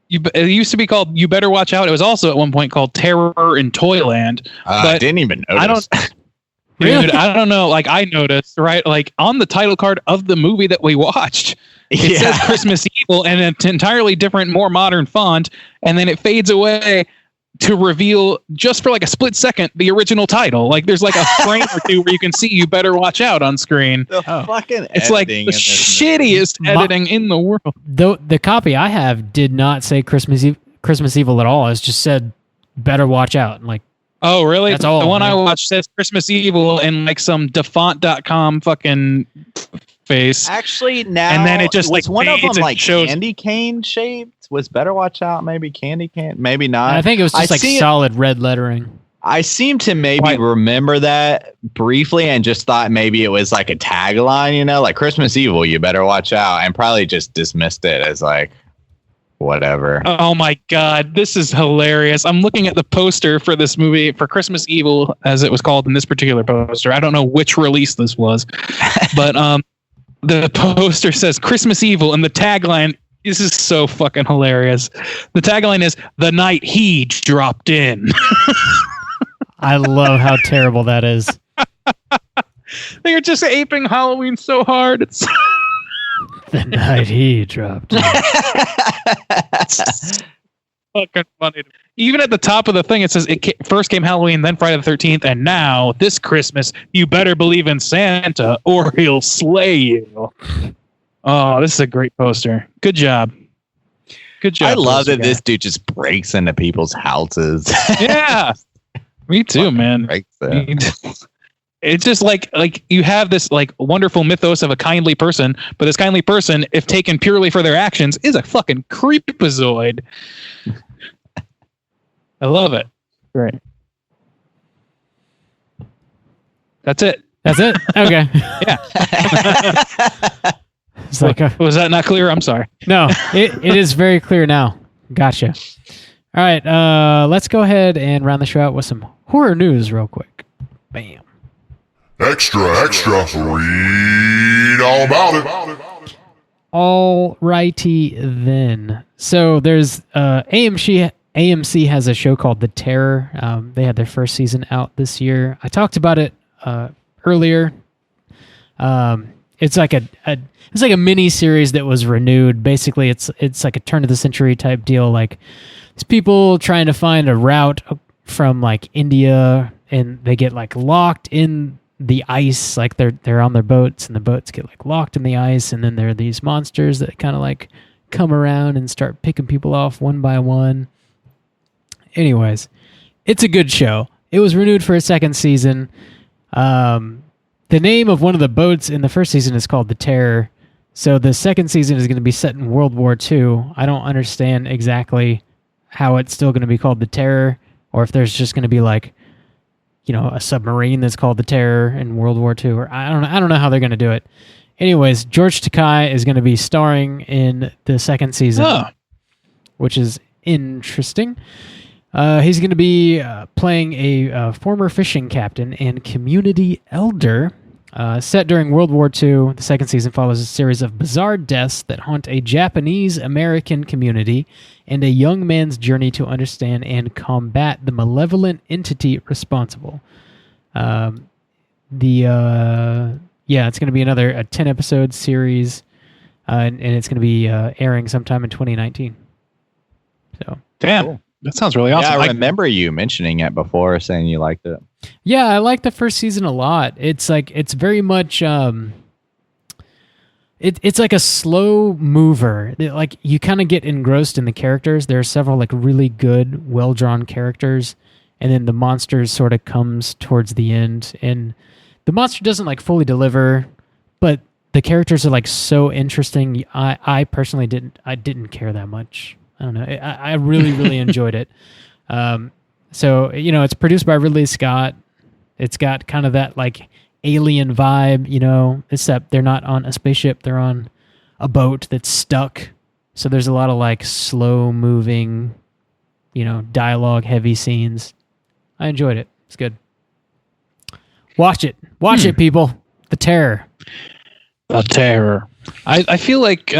It used to be called You Better Watch Out. It was also at one point called Terror in Toyland. I didn't even notice. Dude, I don't know. Like I noticed, right? Like on the title card of the movie that we watched, it says Christmas Evil and an entirely different, more modern font, and then it fades away to reveal just for like a split second the original title. Like there's like a frame or two where you can see You Better Watch Out on screen. It's like the shittiest editing in the world. The copy I have did not say Christmas Evil at all. It just said Better Watch Out. Like, oh, really? That's all. The one I watched says Christmas Evil in like some defont.com fucking face. Actually, now and then it just was like one of them fades and like shows. candy cane shaped. Was Better Watch Out maybe candy cane? Maybe not. I think it was just solid red lettering. I seem to maybe remember that briefly and just thought maybe it was like a tagline, you know, like Christmas Evil, you better watch out, and probably just dismissed it as like whatever. Oh my God, this is hilarious. I'm looking at the poster for this movie, for Christmas Evil, as it was called in this particular poster. I don't know which release this was, but the poster says Christmas Evil, and the tagline, this is so fucking hilarious. The tagline is, "The night he dropped in." I love how terrible that is. They are just aping Halloween so hard. It's The night he dropped in. fucking funny. Even at the top of the thing, it says first came Halloween, then Friday the 13th, and now this Christmas, you better believe in Santa or he'll slay you. Oh, this is a great poster. Good job. Good job. I love that guy. this dude just breaks into people's houses. Yeah. Me too, man. It's just like you have this like wonderful mythos of a kindly person, but this kindly person, if taken purely for their actions, is a fucking creepazoid. I love it. Great. That's it. That's it? Okay. Yeah. It's like Was that not clear? I'm sorry. No, it is very clear now. Gotcha. All right, let's go ahead and round the show out with some horror news real quick. Bam. Extra, read all about it. All righty then. So there's AMC has a show called The Terror. They had their first season out this year. I talked about it earlier. It's like a mini series that was renewed. Basically, it's like a turn of the century type deal. Like it's people trying to find a route from like India, and they get like locked in the ice. Like they're on their boats, and the boats get like locked in the ice, and then there are these monsters that kind of like come around and start picking people off one by one. Anyways, it's a good show. It was renewed for a second season. The name of one of the boats in the first season is called The Terror. So the second season is going to be set in World War II. I don't understand exactly how it's still going to be called The Terror, or if there's just going to be like, you know, a submarine that's called The Terror in World War II. Or I don't know how they're going to do it. Anyways, George Takei is going to be starring in the second season, which is interesting. He's going to be playing a former fishing captain and community elder. Set during World War II, the second season follows a series of bizarre deaths that haunt a Japanese-American community and a young man's journey to understand and combat the malevolent entity responsible. It's going to be another 10-episode series, and it's going to be airing sometime in 2019. So, damn. Cool. That sounds really awesome. Yeah, I remember you mentioning it before, saying you liked it. Yeah, I like the first season a lot. It's like it's very much it's like a slow mover. Like you kind of get engrossed in the characters. There are several like really good, well-drawn characters, and then the monster sort of comes towards the end, and the monster doesn't like fully deliver, but the characters are like so interesting. I personally didn't care that much. I don't know. I really, really enjoyed it. So, you know, it's produced by Ridley Scott. It's got kind of that like alien vibe, you know, except they're not on a spaceship. They're on a boat that's stuck. So there's a lot of like slow moving, you know, dialogue heavy scenes. I enjoyed it. It's good. Watch it. Watch it, people. The Terror. The Terror. I feel like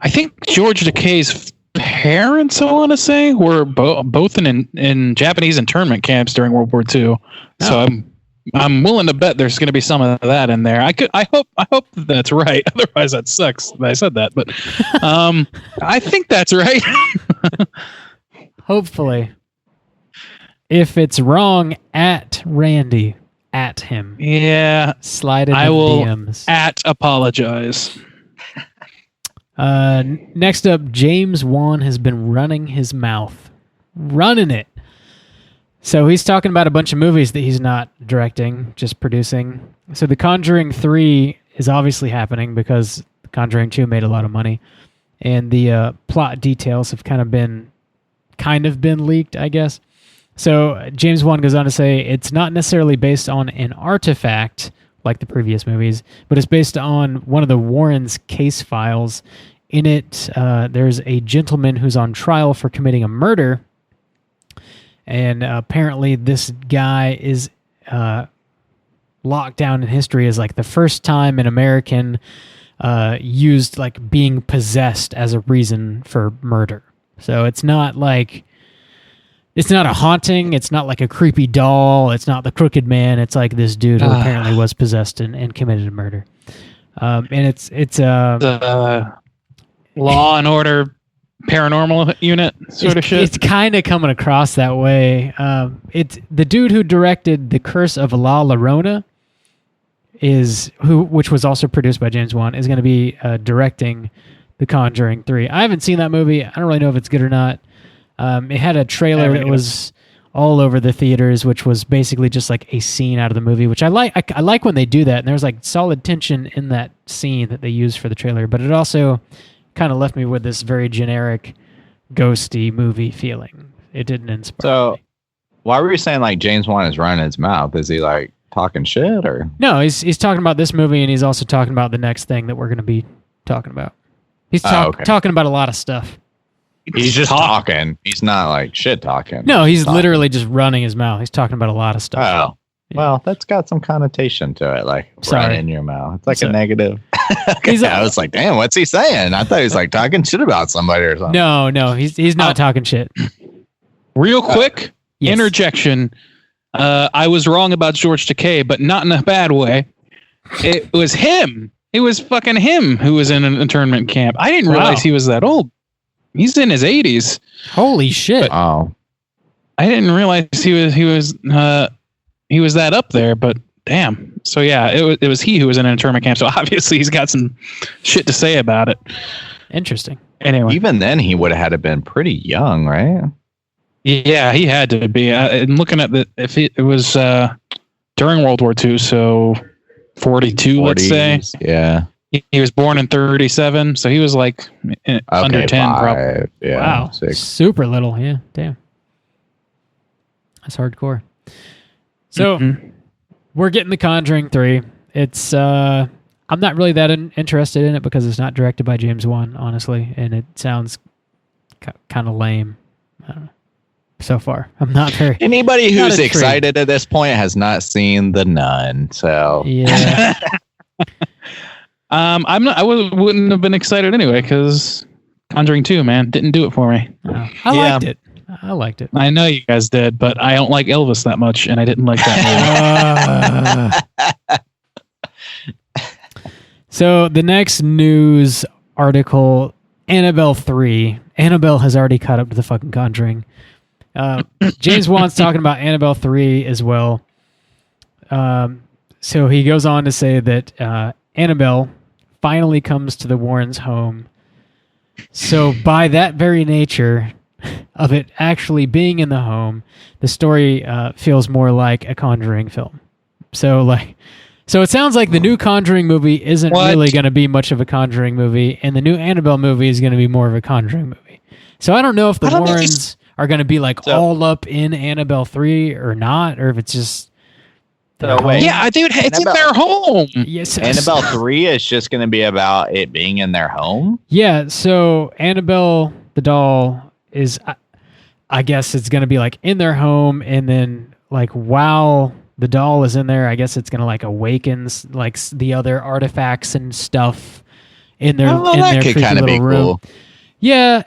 I think George Takei's parents, I want to say, were both in Japanese internment camps during World War II. So I'm willing to bet there's going to be some of that in there. I hope that's right. Otherwise, that sucks that I said that. But I think that's right. Hopefully. If it's wrong, at Randy, at him. Yeah. Slide in I the will DMs. apologize. Next up, James Wan has been running his mouth. Running it. So he's talking about a bunch of movies that he's not directing, just producing. So The Conjuring 3 is obviously happening because Conjuring 2 made a lot of money, and the plot details have kind of been leaked, I guess. So James Wan goes on to say it's not necessarily based on an artifact like the previous movies, but it's based on one of the Warrens' case files. In it, there's a gentleman who's on trial for committing a murder, and apparently this guy is locked down in history as like the first time an American used like being possessed as a reason for murder. So it's not a haunting. It's not like a creepy doll. It's not the Crooked Man. It's like this dude who apparently was possessed and committed a murder. And it's the Law and Order Paranormal Unit sort of shit. It's kind of coming across that way. It's the dude who directed The Curse of La Llorona, which was also produced by James Wan, is going to be directing The Conjuring 3. I haven't seen that movie. I don't really know if it's good or not. It had a trailer that was all over the theaters, which was basically just like a scene out of the movie, which I like. I like when they do that, and there's like solid tension in that scene that they use for the trailer. But it also kind of left me with this very generic, ghosty movie feeling. It didn't inspire me. Why were you saying like James Wan is running his mouth? Is he like talking shit or? No, he's talking about this movie, and he's also talking about the next thing that we're going to be talking about. He's talking about a lot of stuff. He's just talking. He's not like shit talking. No, he's literally just running his mouth. He's talking about a lot of stuff. Oh, yeah. Well, that's got some connotation to it, like running in your mouth. It's like a negative. Okay, I was like, damn, what's he saying? I thought he was like talking shit about somebody or something. No, he's not talking shit. Real quick interjection. I was wrong about George Takei, but not in a bad way. It was him. It was fucking him who was in an internment camp. I didn't realize he was that old. He's in his 80s. Holy shit! Oh, I didn't realize he was that up there. But damn. So yeah, it was he who was in an internment camp. So obviously he's got some shit to say about it. Interesting. Anyway, even then he would have had to been pretty young, right? Yeah, he had to be. I'm looking at it was during World War II, so 42, let's say. Yeah. He was born in 37, so he was like under 10, probably. Yeah, wow, 6. Super little. Yeah, damn. That's hardcore. So we're getting The Conjuring 3. It's I'm not really that interested in it because it's not directed by James Wan, honestly, and it sounds kind of lame. I don't know. So far, I'm not very. Anybody who's excited at this point has not seen The Nun, so yeah. I'm not. Wouldn't have been excited anyway because Conjuring 2, man, didn't do it for me. I liked it. I know you guys did, but I don't like Elvis that much, and I didn't like that movie. So the next news article, Annabelle 3. Annabelle has already caught up to the fucking Conjuring. James Wan's talking about Annabelle 3 as well. So he goes on to say that Annabelle finally comes to the Warrens' home. So by that very nature of it actually being in the home, the story feels more like a Conjuring film. So it sounds like the new Conjuring movie isn't really going to be much of a Conjuring movie, and the new Annabelle movie is going to be more of a Conjuring movie. So I don't know if the Warrens are going to be like all up in Annabelle 3 or not, or if it's just yeah, dude, it's in their home. Yes, Annabelle 3 is just going to be about it being in their home. Yeah, so Annabelle the doll is, I guess it's going to be like in their home, and then like while the doll is in there, I guess it's going to like awakens like the other artifacts and stuff in their creepy little room. Cool. Yeah,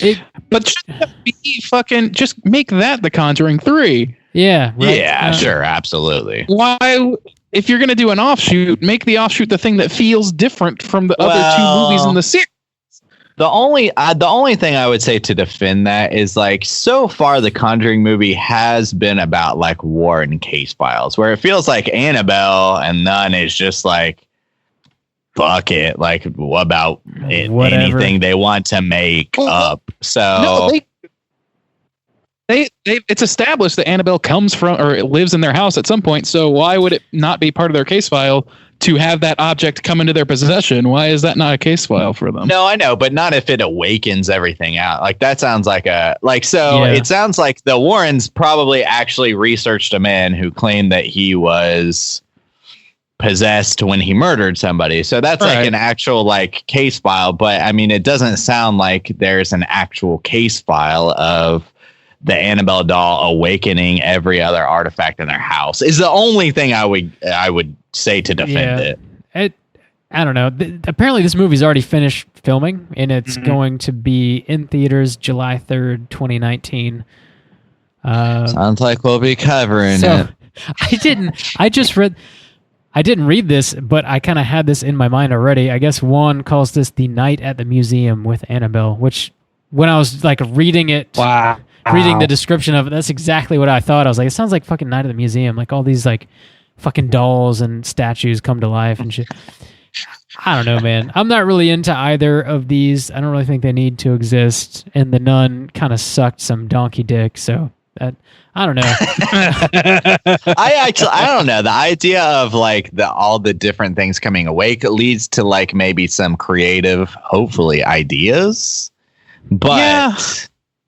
but just make that the Conjuring 3. Yeah, right. Yeah, sure, absolutely. Why, if you're going to do an offshoot, make the offshoot the thing that feels different from the other two movies in the series. The only thing I would say to defend that is like so far the Conjuring movie has been about like Warren case files, where it feels like Annabelle and Nun is just like fuck it, like what about anything they want to make up. So it's established that Annabelle comes from or lives in their house at some point. So why would it not be part of their case file to have that object come into their possession. Why is that not a case file for them? No, I know, but not if it awakens everything out. Like that sounds like it sounds like the Warrens probably actually researched a man who claimed that he was possessed when he murdered somebody. So that's like an actual like case file. But I mean, it doesn't sound like there's an actual case file of the Annabelle doll awakening every other artifact in their house. Is the only thing I would say to defend it. I don't know. Apparently this movie's already finished filming and it's going to be in theaters July 3rd, 2019. Sounds like we'll be covering it. I didn't read this, but I kind of had this in my mind already. I guess one calls this The Night at the Museum with Annabelle, which when I was like reading it, reading the description of it, that's exactly what I thought. I was like, it sounds like fucking Night at the Museum. Like all these like fucking dolls and statues come to life and shit. I don't know, man. I'm not really into either of these. I don't really think they need to exist. And The Nun kind of sucked some donkey dick, so that I don't know. I don't know. The idea of like all the different things coming awake leads to like maybe some creative, hopefully, ideas. But yeah.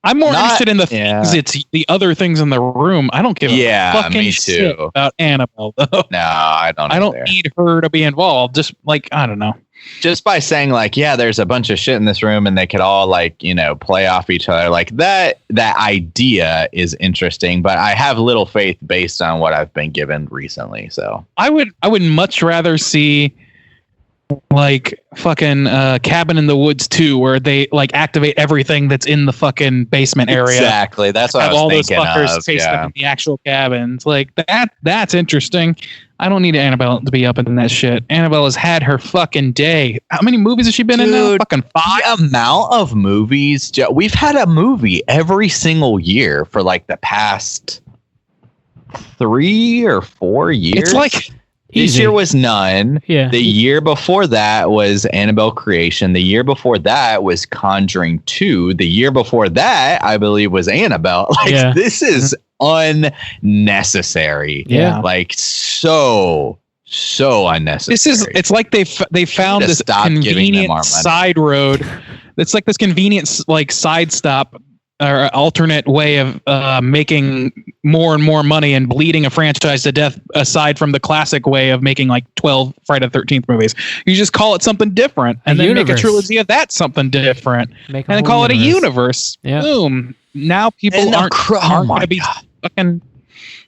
I'm more interested in the things. It's the other things in the room. I don't give a fucking shit about Annabelle, though. No, I don't. I don't need her to be involved. Just like I don't know. Just by saying like, yeah, there's a bunch of shit in this room, and they could all like play off each other. Like that idea is interesting, but I have little faith based on what I've been given recently. So I would much rather see like fucking Cabin in the Woods 2, where they like activate everything that's in the fucking basement area. Exactly, that's what I was all thinking those fuckers of. face them in the actual cabins. Like that's interesting. I don't need Annabelle to be up in that shit. Annabelle has had her fucking day. How many movies has she been in now? Fucking 5. The amount of movies. We've had a movie every single year for like the past 3 or 4 years. It's like this year was Nun. Yeah. The year before that was Annabelle Creation. The year before that was Conjuring 2. The year before that, I believe, was Annabelle. Like this is unnecessary. Yeah. Like so unnecessary. It's like they found this convenient side road. It's like this convenient like side stop or alternate way of making more and more money and bleeding a franchise to death, aside from the classic way of making like 12 Friday the 13th movies. You just call it something different and then make a trilogy of that something different and then call it a universe. Yeah. Boom. Now people aren't going to be fucking...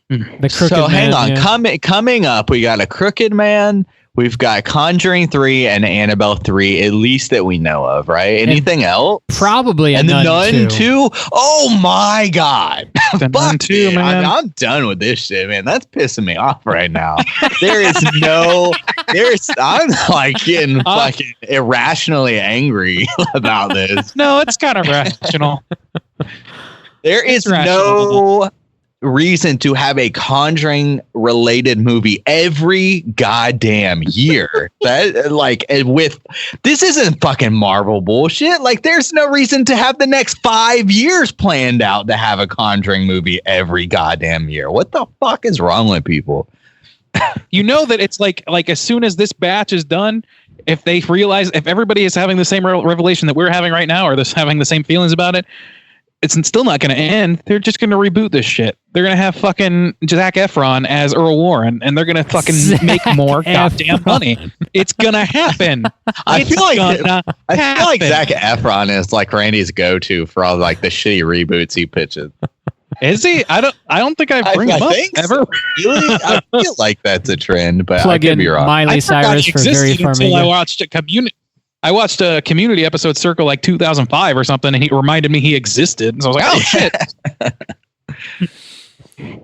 The Crooked Man. Hang on. Coming up, we got a Crooked Man. We've got Conjuring 3 and Annabelle 3, at least that we know of, right? Anything else? Probably a Nun 2. And the Nun 2? Oh my God. The Nun 2, man. I'm done with this shit, man. That's pissing me off right now. I'm like getting fucking irrationally angry about this. No, it's kind of rational. There is no reason to have a Conjuring related movie every goddamn year. That like with this isn't fucking Marvel bullshit. Like there's no reason to have the next 5 years planned out to have a Conjuring movie every goddamn year. What the fuck is wrong with people? You know that it's like as soon as this batch is done, if they realize, if everybody is having the same revelation that we're having right now, or having the same feelings about it, it's still not going to end. They're just going to reboot this shit. They're going to have fucking Zac Efron as Earl Warren, and they're going to fucking make more goddamn money. It's going to happen. I feel like Zac Efron is like Randy's go-to for all like the shitty reboots he pitches. Is he? I don't think I bring him up ever. Really? I feel like that's a trend, but Plug I could be wrong. Miley Cyrus for Very Farming. I watched a Community episode circa like 2005 or something, and he reminded me he existed. And so I was like, oh shit.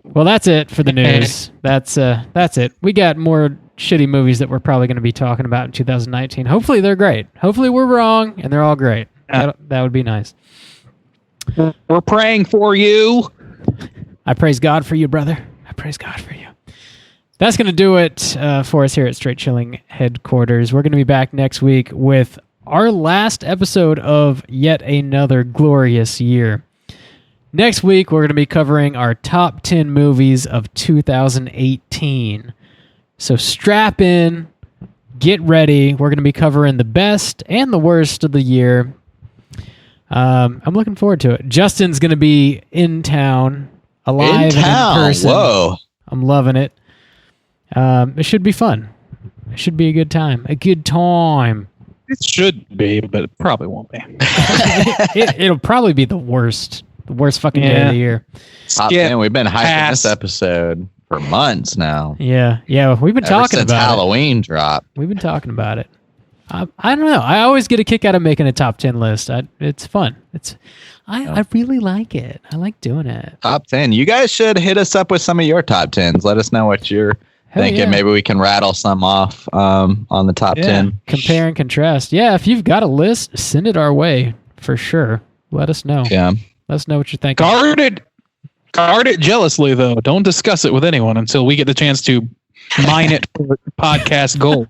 Well, that's it for the news. That's it. We got more shitty movies that we're probably going to be talking about in 2019. Hopefully they're great. Hopefully we're wrong and they're all great. That would be nice. We're praying for you. I praise God for you, brother. I praise God for you. That's going to do it for us here at Straight Chilling Headquarters. We're going to be back next week with our last episode of yet another glorious year. Next week, we're going to be covering our top 10 movies of 2018. So strap in, get ready. We're going to be covering the best and the worst of the year. I'm looking forward to it. Justin's going to be in town, alive and in person. Whoa. I'm loving it. It should be fun. It should be a good time. A good time. It should be, but it probably won't be. It'll probably be the worst fucking day of the year. Man, we've been hyping this episode for months now. Yeah. We've been talking since about Halloween dropped. We've been talking about it. I don't know. I always get a kick out of making a top 10 list. It's fun. I really like it. I like doing it. Top 10. You guys should hit us up with some of your top 10s. Let us know what you're thinking. Yeah. Maybe we can rattle some off on the top 10. Compare and contrast. Yeah, if you've got a list, send it our way for sure. Let us know. Yeah. Let us know what you're thinking. Guard it jealously, though. Don't discuss it with anyone until we get the chance to mine it for podcast gold.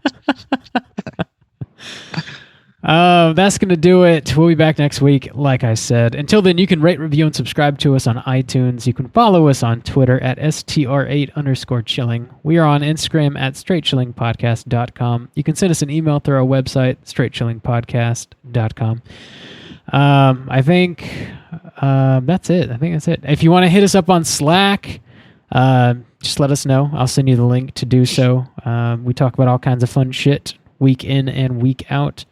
That's going to do it. We'll be back next week, like I said. Until then, you can rate, review, and subscribe to us on iTunes. You can follow us on Twitter at str8_chilling. We are on Instagram at straightchillingpodcast.com. You can send us an email through our website, straightchillingpodcast.com. I think that's it. If you want to hit us up on Slack, just let us know. I'll send you the link to do so. We talk about all kinds of fun shit week in and week out.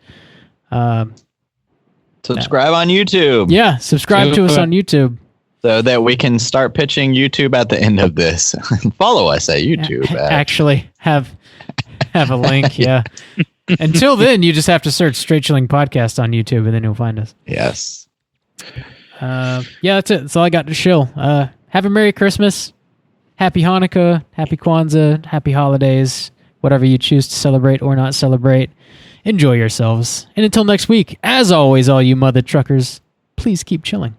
Subscribe on YouTube. Yeah, subscribe to us on YouTube. So that we can start pitching YouTube at the end of this. Follow us at YouTube. Actually, have a link, yeah. Until then, you just have to search Straight Chilling Podcast on YouTube, and then you'll find us. Yes. Yeah, that's it. That's all I got to shill. Have a Merry Christmas, Happy Hanukkah, Happy Kwanzaa, Happy Holidays, whatever you choose to celebrate or not celebrate. Enjoy yourselves. And until next week, as always, all you mother truckers, please keep chilling.